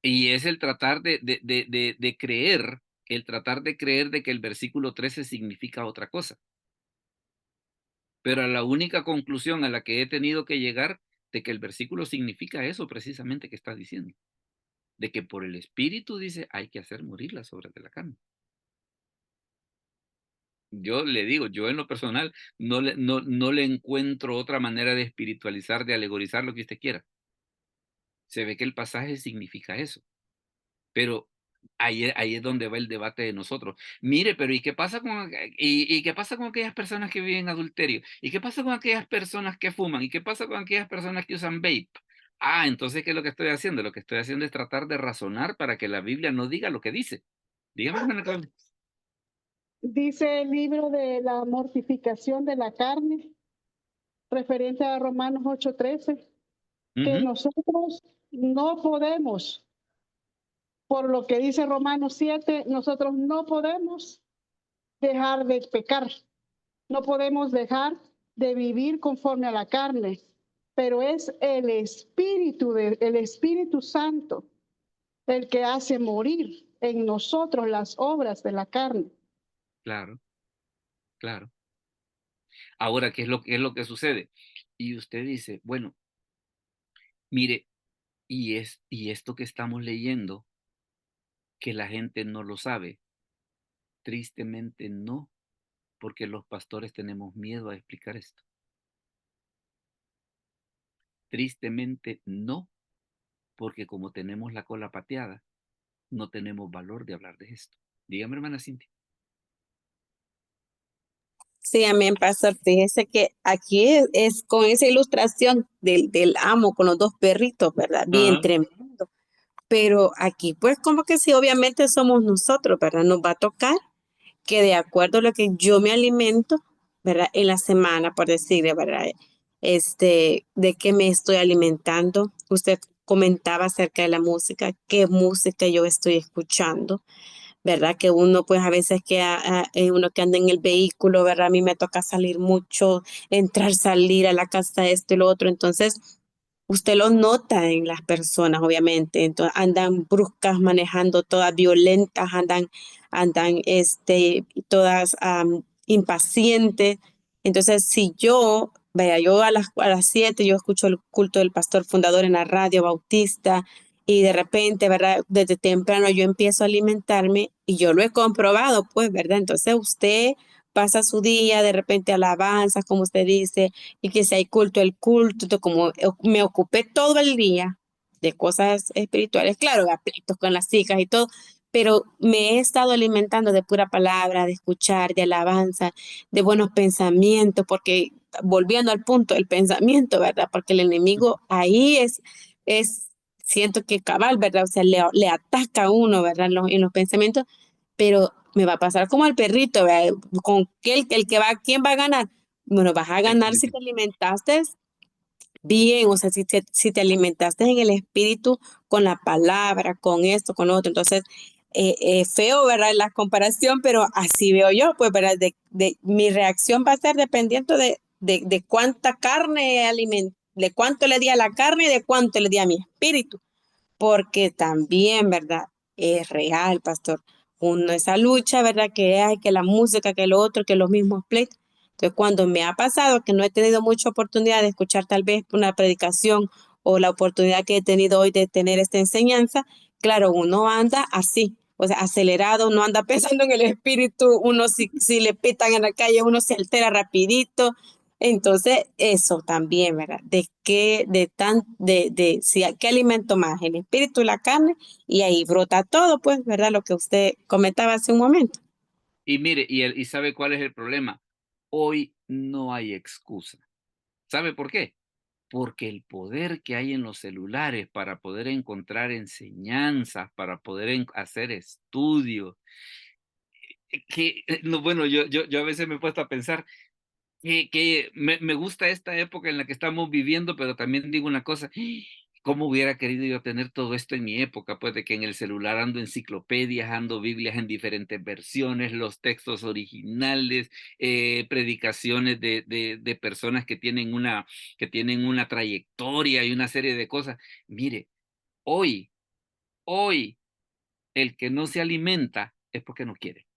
y es el tratar de creer, el tratar de creer de que el versículo 13 significa otra cosa. Pero a la única conclusión a la que he tenido que llegar de que el versículo significa eso precisamente que está diciendo. De que por el Espíritu dice hay que hacer morir las obras de la carne. Yo le digo, yo en lo personal no le encuentro otra manera de espiritualizar, de alegorizar lo que usted quiera. Se ve que el pasaje significa eso. Pero ahí es donde va el debate de nosotros. Mire, pero ¿y qué pasa y qué pasa con aquellas personas que viven adulterio? ¿Y qué pasa con aquellas personas que fuman? ¿Y qué pasa con aquellas personas que usan vape? Ah, entonces, ¿qué es lo que estoy haciendo? Lo que estoy haciendo es tratar de razonar para que la Biblia no diga lo que dice. Dígame, hermana Claudia. Dice el libro de la mortificación de la carne, referente a Romanos 8:13, que Ujú. nosotros no podemos, por lo que dice Romanos 7, nosotros no podemos dejar de pecar, no podemos dejar de vivir conforme a la carne, pero es el Espíritu Santo el que hace morir en nosotros las obras de la carne. Claro, claro. Ahora, qué es lo que sucede? Y usted dice, bueno, mire, y esto que estamos leyendo, que la gente no lo sabe. Tristemente no, porque los pastores tenemos miedo a explicar esto. Tristemente no, porque como tenemos la cola pateada, no tenemos valor de hablar de esto. Dígame, hermana Cintia. Sí, amén, pastor. Fíjese que aquí es con esa ilustración del amo con los dos perritos, ¿verdad? Bien Ajá. tremendo. Pero aquí, pues, como que sí, obviamente somos nosotros, ¿verdad? Nos va a tocar que de acuerdo a lo que yo me alimento, ¿verdad? En la semana, por decirle, ¿verdad? De qué me estoy alimentando. Usted comentaba acerca de la música, qué música yo estoy escuchando, ¿verdad? Que uno, pues, a veces uno que anda en el vehículo, ¿verdad? A mí me toca salir mucho, entrar, salir a la casa, esto y lo otro. Entonces, usted lo nota en las personas, obviamente. Entonces, andan bruscas, manejando todas violentas, andan todas impacientes. Entonces, si yo, vaya, yo a las 7 yo escucho el culto del pastor fundador en la radio bautista y de repente, ¿verdad? Desde temprano yo empiezo a alimentarme y yo lo he comprobado, pues, ¿verdad? Entonces, usted pasa su día, de repente alabanza, como usted dice, y que si hay culto, el culto, entonces, como me ocupé todo el día de cosas espirituales, claro, de pleitos con las hijas y todo, pero me he estado alimentando de pura palabra, de escuchar, de alabanza, de buenos pensamientos, porque volviendo al punto, el pensamiento, ¿verdad? Porque el enemigo ahí siento que cabal, ¿verdad? O sea, le ataca a uno, ¿verdad? En los pensamientos, pero me va a pasar como al perrito, ¿verdad? Con el que va, ¿quién va a ganar? Bueno, vas a ganar si te alimentaste bien, o sea, si te alimentaste en el espíritu con la palabra, con esto, con lo otro. Entonces, feo, ¿verdad? La comparación, pero así veo yo, pues, ¿verdad? Mi reacción va a ser dependiendo de cuánta carne de cuánto le di a la carne y de cuánto le di a mi espíritu. Porque también, ¿verdad? es real, pastor. Uno, esa lucha, ¿verdad? Que hay, que la música, que lo otro, que los mismos pleitos. Entonces, cuando me ha pasado que no he tenido mucha oportunidad de escuchar tal vez una predicación o la oportunidad que he tenido hoy de tener esta enseñanza, claro, uno anda así, o sea, acelerado, no anda pensando en el espíritu, uno si le pitan en la calle, uno se altera rapidito. Entonces, eso también, ¿verdad? ¿Qué alimento más? El espíritu y la carne, y ahí brota todo, pues, ¿verdad? Lo que usted comentaba hace un momento. Y mire, y ¿sabe cuál es el problema? Hoy no hay excusa. ¿Sabe por qué? Porque el poder que hay en los celulares para poder encontrar enseñanzas, para poder hacer estudios, no, bueno, yo a veces me he puesto a pensar que me gusta esta época en la que estamos viviendo, pero también digo una cosa, ¿cómo hubiera querido yo tener todo esto en mi época? Pues de que en el celular ando enciclopedias, ando Biblias en diferentes versiones, los textos originales, predicaciones de personas que tienen una trayectoria y una serie de cosas. Mire, hoy, hoy, el que no se alimenta es porque no quiere.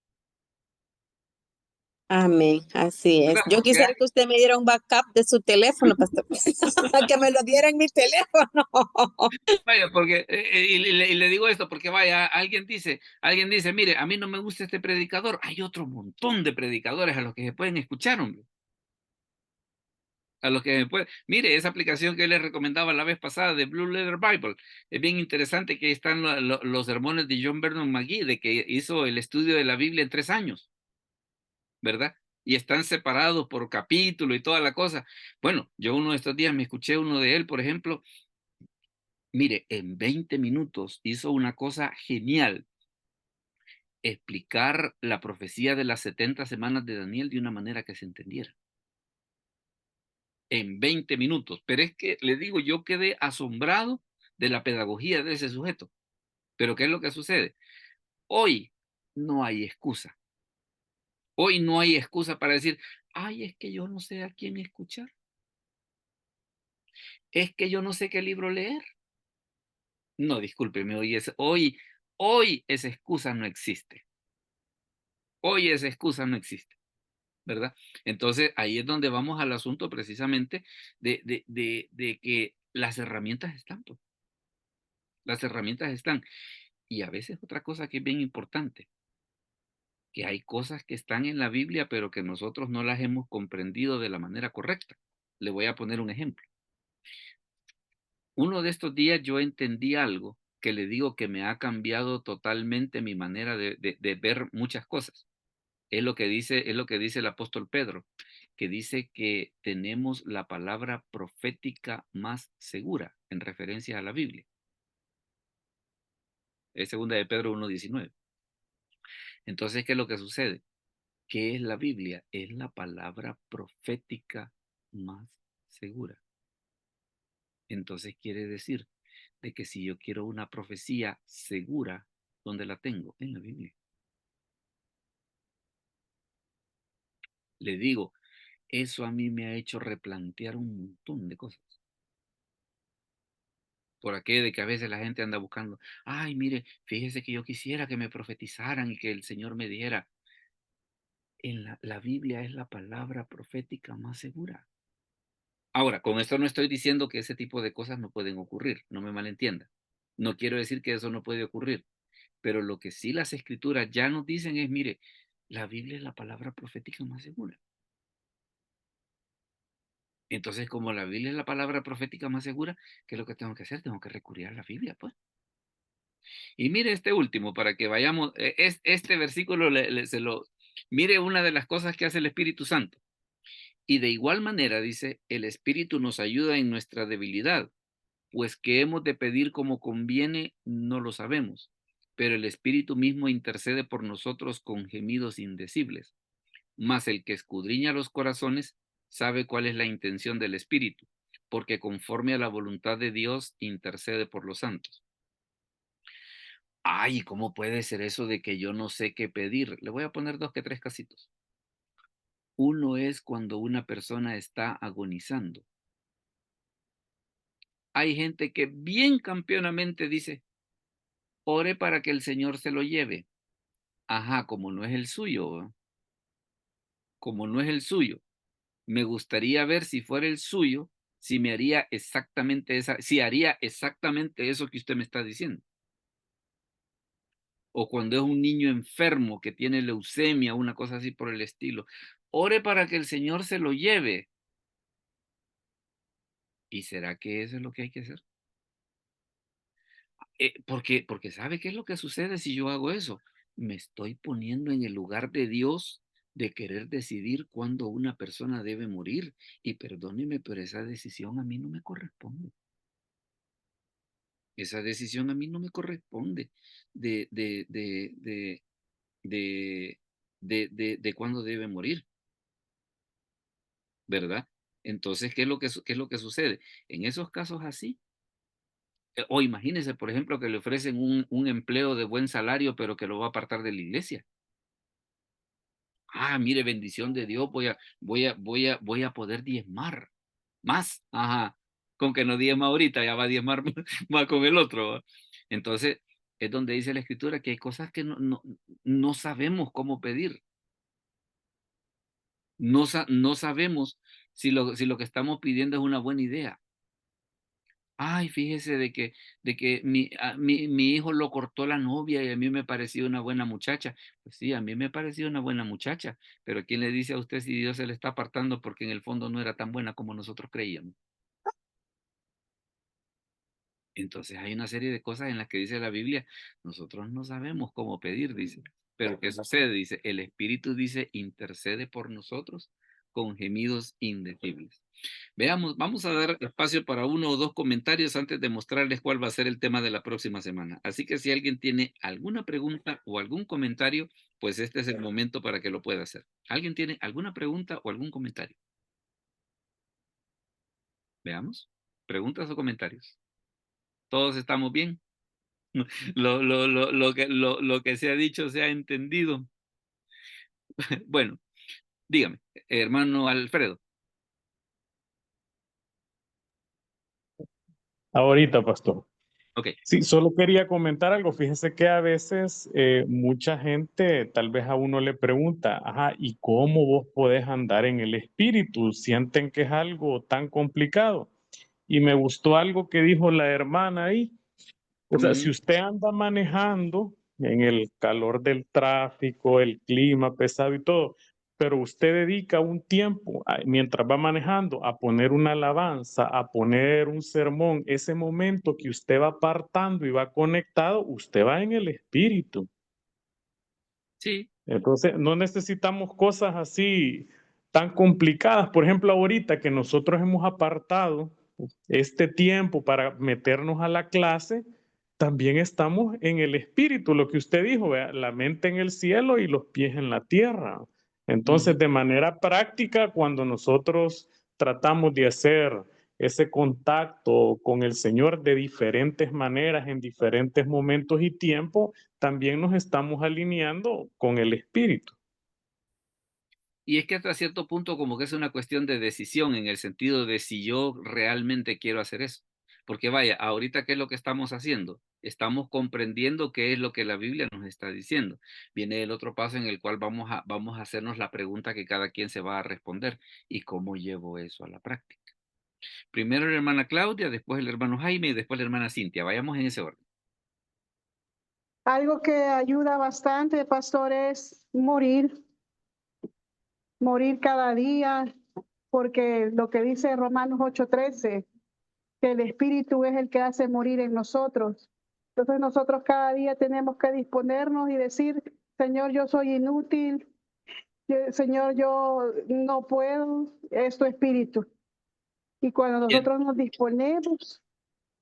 Amén, así es. ¿Verdad? Yo Porque quisiera que usted me diera un backup de su teléfono, pastor, que me lo diera en mi teléfono. vaya, porque, y le digo esto, porque vaya, alguien dice, mire, a mí no me gusta este predicador, hay otro montón de predicadores a los que se pueden escuchar, hombre. A los que se puede, mire, esa aplicación que les recomendaba la vez pasada de Blue Letter Bible, es bien interesante que ahí están los sermones de John Vernon McGee, de que hizo el estudio de la Biblia en 3 años, ¿verdad? Y están separados por capítulo y toda la cosa. Bueno, yo uno de estos días me escuché uno de él, por ejemplo. Mire, en 20 minutos hizo una cosa genial, explicar la profecía de las 70 semanas de Daniel de una manera que se entendiera. En 20 minutos. Pero es que, le digo, yo quedé asombrado de la pedagogía de ese sujeto. Pero ¿qué es lo que sucede? Hoy no hay excusa. Hoy no hay excusa para decir, ay, es que yo no sé a quién escuchar. Es que yo no sé qué libro leer. No, discúlpeme, hoy esa excusa no existe. Hoy esa excusa no existe. ¿Verdad? Entonces, ahí es donde vamos al asunto precisamente de que las herramientas están, pues, las herramientas están. Y a veces otra cosa que es bien importante, que hay cosas que están en la Biblia, pero que nosotros no las hemos comprendido de la manera correcta. Le voy a poner un ejemplo. Uno de estos días yo entendí algo que le digo que me ha cambiado totalmente mi manera de ver muchas cosas. Es lo que dice el apóstol Pedro, que dice que tenemos la palabra profética más segura en referencia a la Biblia. Es segunda de Pedro 1:19. Entonces, ¿qué es lo que sucede? ¿Qué es la Biblia? Es la palabra profética más segura. Entonces quiere decir de que si yo quiero una profecía segura, ¿dónde la tengo? En la Biblia. Le digo, eso a mí me ha hecho replantear un montón de cosas. Por aquello de que a veces la gente anda buscando, ay, mire, fíjese que yo quisiera que me profetizaran y que el Señor me diera. La Biblia es la palabra profética más segura. Ahora, con esto no estoy diciendo que ese tipo de cosas no pueden ocurrir, no me malentienda. No quiero decir que eso no puede ocurrir, pero lo que sí las escrituras ya nos dicen es, mire, la Biblia es la palabra profética más segura. Entonces, como la Biblia es la palabra profética más segura, ¿qué es lo que tengo que hacer? Tengo que recurrir a la Biblia, pues. Y mire este último, para que vayamos, este versículo mire una de las cosas que hace el Espíritu Santo. Y de igual manera, dice, el Espíritu nos ayuda en nuestra debilidad, pues que hemos de pedir como conviene, no lo sabemos, pero el Espíritu mismo intercede por nosotros con gemidos indecibles. Mas el que escudriña los corazones sabe cuál es la intención del Espíritu, porque conforme a la voluntad de Dios intercede por los santos. Ay, ¿cómo puede ser eso de que yo no sé qué pedir? Le voy a poner 2 que 3 casitos. Uno es cuando una persona está agonizando. Hay gente que bien campeonamente dice, ore para que el Señor se lo lleve. Ajá, como no es el suyo, ¿va? Como no es el suyo, me gustaría ver si fuera el suyo, si me haría exactamente si haría exactamente eso que usted me está diciendo. O cuando es un niño enfermo que tiene leucemia, una cosa así por el estilo. Ore para que el Señor se lo lleve. ¿Y será que eso es lo que hay que hacer? Porque ¿sabe qué es lo que sucede si yo hago eso? Me estoy poniendo en el lugar de Dios de querer decidir cuándo una persona debe morir. Y perdóneme, pero esa decisión a mí no me corresponde. Esa decisión a mí no me corresponde de cuándo debe morir, ¿verdad? Entonces, ¿qué es lo que sucede? En esos casos así, o imagínese, por ejemplo, que le ofrecen un empleo de buen salario, pero que lo va a apartar de la iglesia. Ah, mire, bendición de Dios, voy a poder diezmar más. Ajá, con que no diezma ahorita, ya va a diezmar más con el otro, ¿va? Entonces, es donde dice la escritura que hay cosas que no sabemos cómo pedir. No sabemos si lo que estamos pidiendo es una buena idea. Ay, fíjese de que mi hijo lo cortó la novia y a mí me pareció una buena muchacha. Pues sí, a mí me pareció una buena muchacha, pero ¿quién le dice a usted si Dios se le está apartando porque en el fondo no era tan buena como nosotros creíamos? Entonces hay una serie de cosas en las que dice la Biblia, nosotros no sabemos cómo pedir, dice. Pero ¿qué sucede? Dice, el Espíritu dice, intercede por nosotros con gemidos indecibles. Veamos, vamos a dar espacio para uno o dos comentarios antes de mostrarles cuál va a ser el tema de la próxima semana. Así que si alguien tiene alguna pregunta o algún comentario, pues este es el momento para que lo pueda hacer. ¿Alguien tiene alguna pregunta o algún comentario? Veamos. ¿Preguntas o comentarios? ¿Todos estamos bien? Lo que se ha dicho se ha entendido. Bueno, dígame, hermano Alfredo. Ahorita, pastor. Ok. Sí, solo quería comentar algo. Fíjese que a veces mucha gente tal vez a uno le pregunta, ajá, ¿y cómo vos podés andar en el espíritu? Sienten que es algo tan complicado. Y me gustó algo que dijo la hermana ahí. O sea, si usted anda manejando en el calor del tráfico, el clima pesado y todo, pero usted dedica un tiempo mientras va manejando a poner una alabanza, a poner un sermón, ese momento que usted va apartando y va conectado, usted va en el espíritu. Sí. Entonces, no necesitamos cosas así tan complicadas. Por ejemplo, ahorita que nosotros hemos apartado este tiempo para meternos a la clase, también estamos en el espíritu, lo que usted dijo, ¿vea? La mente en el cielo y los pies en la tierra. Entonces, de manera práctica, cuando nosotros tratamos de hacer ese contacto con el Señor de diferentes maneras, en diferentes momentos y tiempos, también nos estamos alineando con el espíritu. Y es que hasta cierto punto como que es una cuestión de decisión en el sentido de si yo realmente quiero hacer eso. Porque vaya, ahorita, ¿qué es lo que estamos haciendo? Estamos comprendiendo qué es lo que la Biblia nos está diciendo. Viene el otro paso en el cual vamos a hacernos la pregunta que cada quien se va a responder. ¿Y cómo llevo eso a la práctica? Primero la hermana Claudia, después el hermano Jaime y después la hermana Cintia. Vayamos en ese orden. Algo que ayuda bastante, pastor, es morir cada día, porque lo que dice Romanos 8:13, que el Espíritu es el que hace morir en nosotros. Entonces nosotros cada día tenemos que disponernos y decir, Señor, yo soy inútil, Señor, yo no puedo, es tu Espíritu. Y cuando nosotros nos disponemos,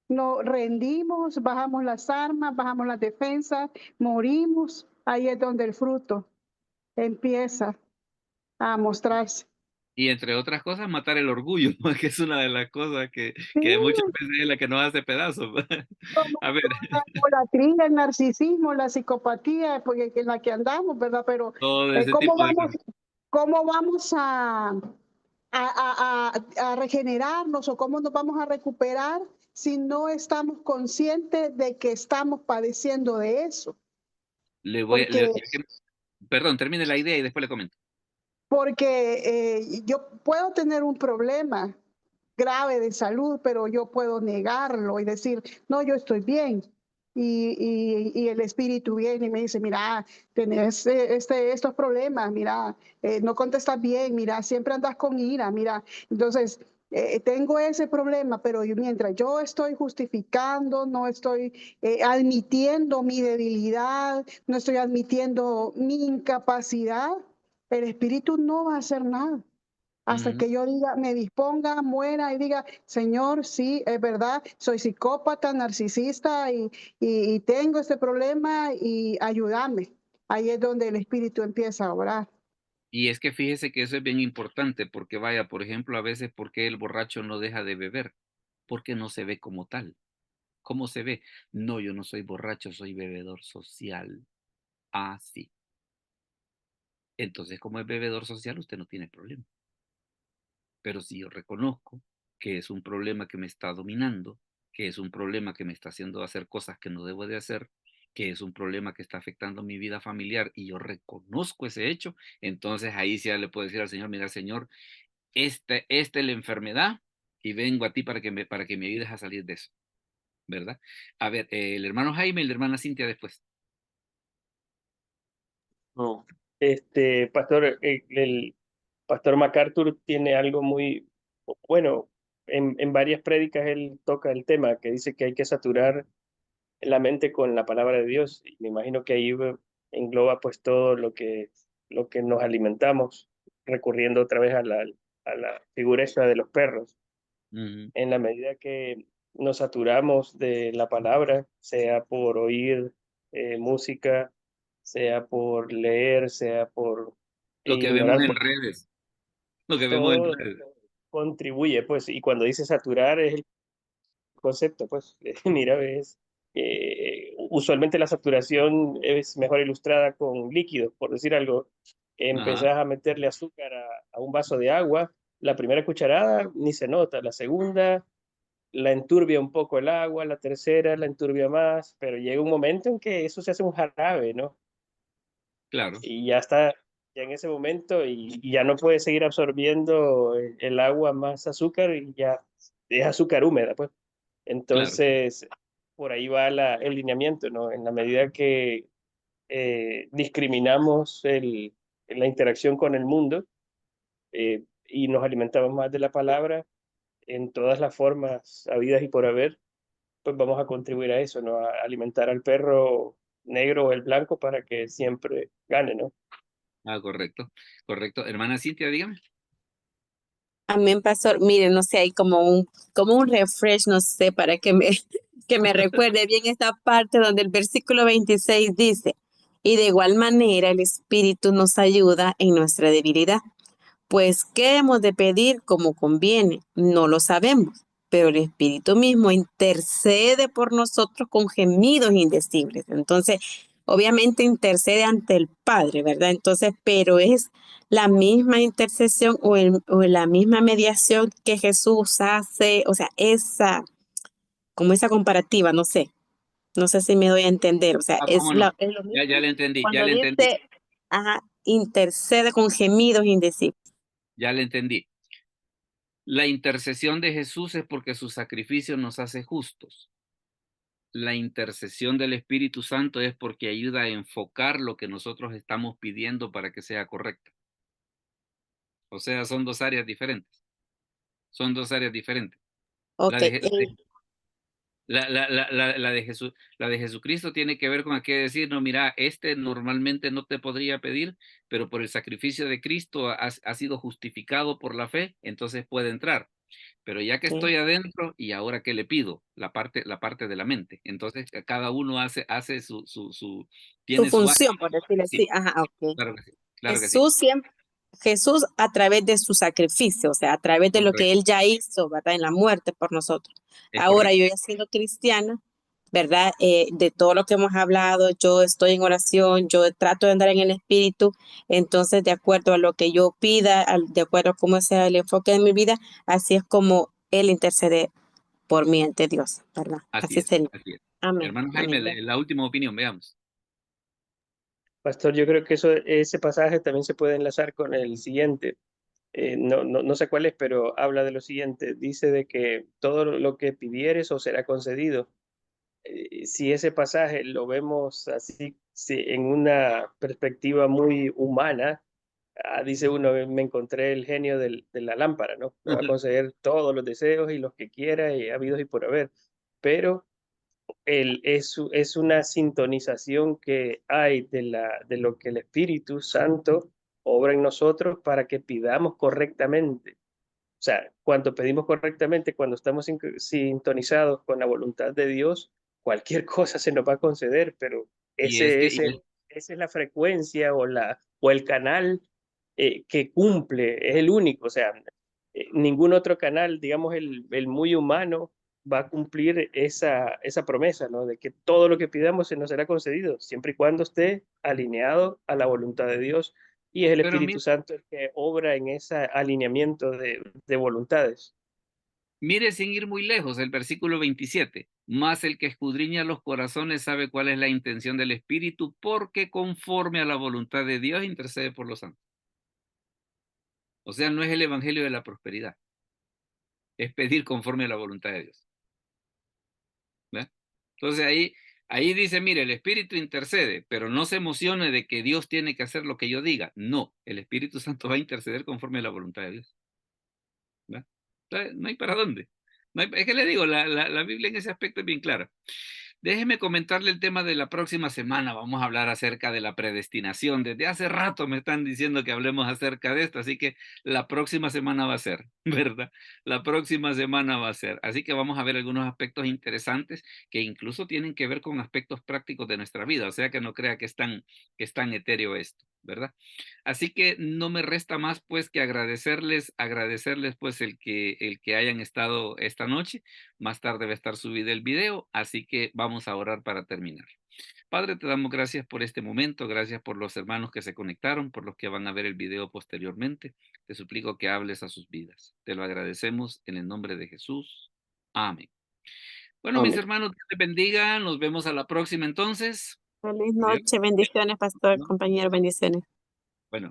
nos rendimos, bajamos las armas, bajamos las defensas, morimos, ahí es donde el fruto empieza a mostrarse. Y entre otras cosas, matar el orgullo, que es una de las cosas que Sí, muchas veces es la que nos hace pedazos. A ver, la idolatría, el narcisismo, la psicopatía, porque en la que andamos, ¿verdad? Pero todo ese ¿cómo tipo de vamos, cosas. cómo vamos a regenerarnos o cómo nos vamos a recuperar si no estamos conscientes de que estamos padeciendo de eso? Porque, Perdón, termine la idea y después le comento. porque yo puedo tener un problema grave de salud, pero yo puedo negarlo y decir, no, yo estoy bien. Y el espíritu viene y me dice, mira, tenés estos problemas, mira, no contestas bien, mira, siempre andas con ira, mira. Entonces, tengo ese problema, pero mientras yo estoy justificando, no estoy admitiendo mi debilidad, no estoy admitiendo mi incapacidad, el espíritu no va a hacer nada. Hasta que yo diga, me disponga, muera y diga, Señor, sí, es verdad, soy psicópata, narcisista y tengo este problema y ayúdame. Ahí es donde el espíritu empieza a orar. Y es que fíjese que eso es bien importante, porque vaya, por ejemplo, a veces, ¿por qué el borracho no deja de beber? Porque no se ve como tal. ¿Cómo se ve? No, yo no soy borracho, soy bebedor social. Ah, sí. Entonces, como es bebedor social, usted no tiene problema. Pero si yo reconozco que es un problema que me está dominando, que es un problema que me está haciendo hacer cosas que no debo de hacer, que es un problema que está afectando mi vida familiar y yo reconozco ese hecho, entonces ahí sí ya le puedo decir al Señor, mira, Señor, esta es la enfermedad y vengo a ti para que me ayudes a salir de eso, ¿verdad? A ver, el hermano Jaime y la hermana Cintia después. No. Pastor, el pastor MacArthur tiene algo muy bueno. En varias prédicas él toca el tema que dice que hay que saturar la mente con la palabra de Dios. Y me imagino que ahí engloba pues todo lo que nos alimentamos, recurriendo otra vez a la figura esa de los perros. En la medida que nos saturamos de la palabra, sea por oír música, sea por leer, sea por Lo que vemos ignorar, en pues redes, lo que vemos en todo redes. contribuye, pues, y cuando dice saturar es el concepto, pues, mira, ves, usualmente la saturación es mejor ilustrada con líquidos, por decir algo. Ajá, Empezás a meterle azúcar a un vaso de agua, la primera cucharada ni se nota, la segunda la enturbia un poco el agua, la tercera la enturbia más, pero llega un momento en que eso se hace un jarabe, ¿no? claro, Y ya está, ya en ese momento, y ya no puede seguir absorbiendo el agua más azúcar y ya es azúcar húmeda, pues. claro. Entonces, por ahí va el lineamiento, ¿no? En la medida que discriminamos la interacción con el mundo y nos alimentamos más de la palabra en todas las formas habidas y por haber, pues vamos a contribuir a eso, ¿no? A alimentar al perro negro o el blanco para que siempre gane, ¿no? Ah, correcto, correcto. Hermana Cintia, dígame. Amén, pastor. Miren, no sé, hay como un refresh, no sé, para que que me recuerde bien esta parte donde el versículo 26 dice, y de igual manera el Espíritu nos ayuda en nuestra debilidad. Pues, ¿qué hemos de pedir como conviene? No lo sabemos, pero el Espíritu mismo intercede por nosotros con gemidos indecibles. Entonces, obviamente intercede ante el Padre, ¿verdad? Entonces, pero es la misma intercesión o la misma mediación que Jesús hace, o sea, como esa comparativa, no sé si me doy a entender, o sea, Ah, cómo no. es lo Ya mismo le entendí, ya cuando le entendí, dice, ajá, intercede con gemidos indecibles. ya le entendí. La intercesión de Jesús es porque su sacrificio nos hace justos. La intercesión del Espíritu Santo es porque ayuda a enfocar lo que nosotros estamos pidiendo para que sea correcto. O sea, son dos áreas diferentes. Son dos áreas diferentes. La Ok, de, la de Jesucristo tiene que ver con aquel decir, no, mira, normalmente no te podría pedir, pero por el sacrificio de Cristo ha sido justificado por la fe, entonces puede entrar. Pero ya que ok. estoy adentro, ¿y ahora qué le pido? La parte de la mente. Entonces, cada uno hace Su tiene su área. función, por decirlo Sí, así. Ajá, ok. claro que sí, claro que sí. Jesús siempre, Jesús a través de su sacrificio, o sea, a través de lo que Correcto, Él ya hizo, ¿verdad? En la muerte por nosotros. es Ahora correcto. yo ya siendo cristiana, ¿verdad? De todo lo que hemos hablado, yo estoy en oración, yo trato de andar en el Espíritu, entonces de acuerdo a lo que yo pida, de acuerdo a cómo sea el enfoque de mi vida, así es como Él intercede por mí ante Dios, ¿verdad? Así Así es, sería. así es. Amén. Hermano Amén. Jaime, la última opinión, veamos. Pastor, yo creo que ese pasaje también se puede enlazar con el siguiente. No sé cuál es, pero habla de lo siguiente. Dice de que todo lo que pidieres os será concedido. Si ese pasaje lo vemos así, en una perspectiva muy humana, dice uno, me encontré el genio de la lámpara, ¿no? Me va a conceder todos los deseos y los que quiera, y habidos y por haber. Pero es una sintonización que hay de lo que el Espíritu Santo obra en nosotros para que pidamos correctamente. O sea, cuando pedimos correctamente, cuando estamos sintonizados con la voluntad de Dios, cualquier cosa se nos va a conceder, pero Y es que, esa es la frecuencia o el canal que cumple, es el único. O sea, ningún otro canal, digamos el muy humano, va a cumplir esa promesa, ¿no? De que todo lo que pidamos se nos será concedido, siempre y cuando esté alineado a la voluntad de Dios. Y es el pero Espíritu Santo el que obra en ese alineamiento de voluntades. mire sin ir muy lejos, el versículo 27. Más el que escudriña los corazones sabe cuál es la intención del Espíritu, porque conforme a la voluntad de Dios intercede por los santos. O sea, no es el evangelio de la prosperidad, es pedir conforme a la voluntad de Dios. ¿Ve? Entonces ahí dice, mire, el Espíritu intercede, pero no se emocione de que Dios tiene que hacer lo que yo diga. No, el Espíritu Santo va a interceder conforme a la voluntad de Dios. ¿Ve? Entonces, no hay para dónde. Es que le digo, la Biblia en ese aspecto es bien clara. Déjeme comentarle el tema de la próxima semana. Vamos a hablar acerca de la predestinación. Desde hace rato me están diciendo que hablemos acerca de esto, así que la próxima semana va a ser, ¿verdad? La próxima semana va a ser. Así que vamos a ver algunos aspectos interesantes que incluso tienen que ver con aspectos prácticos de nuestra vida. O sea que no crea que es tan etéreo esto, ¿verdad? Así que no me resta más pues que agradecerles pues el que hayan estado esta noche. Más tarde va a estar subido el video, así que vamos a orar para terminar. Padre, te damos gracias por este momento, gracias por los hermanos que se conectaron, por los que van a ver el video posteriormente. Te suplico que hables a sus vidas. Te lo agradecemos en el nombre de Jesús. Amén. Bueno, mis Amén. hermanos, Dios te bendiga. Nos vemos a la próxima entonces. Feliz Adiós. noche, bendiciones, pastor, compañero, bendiciones. Bueno.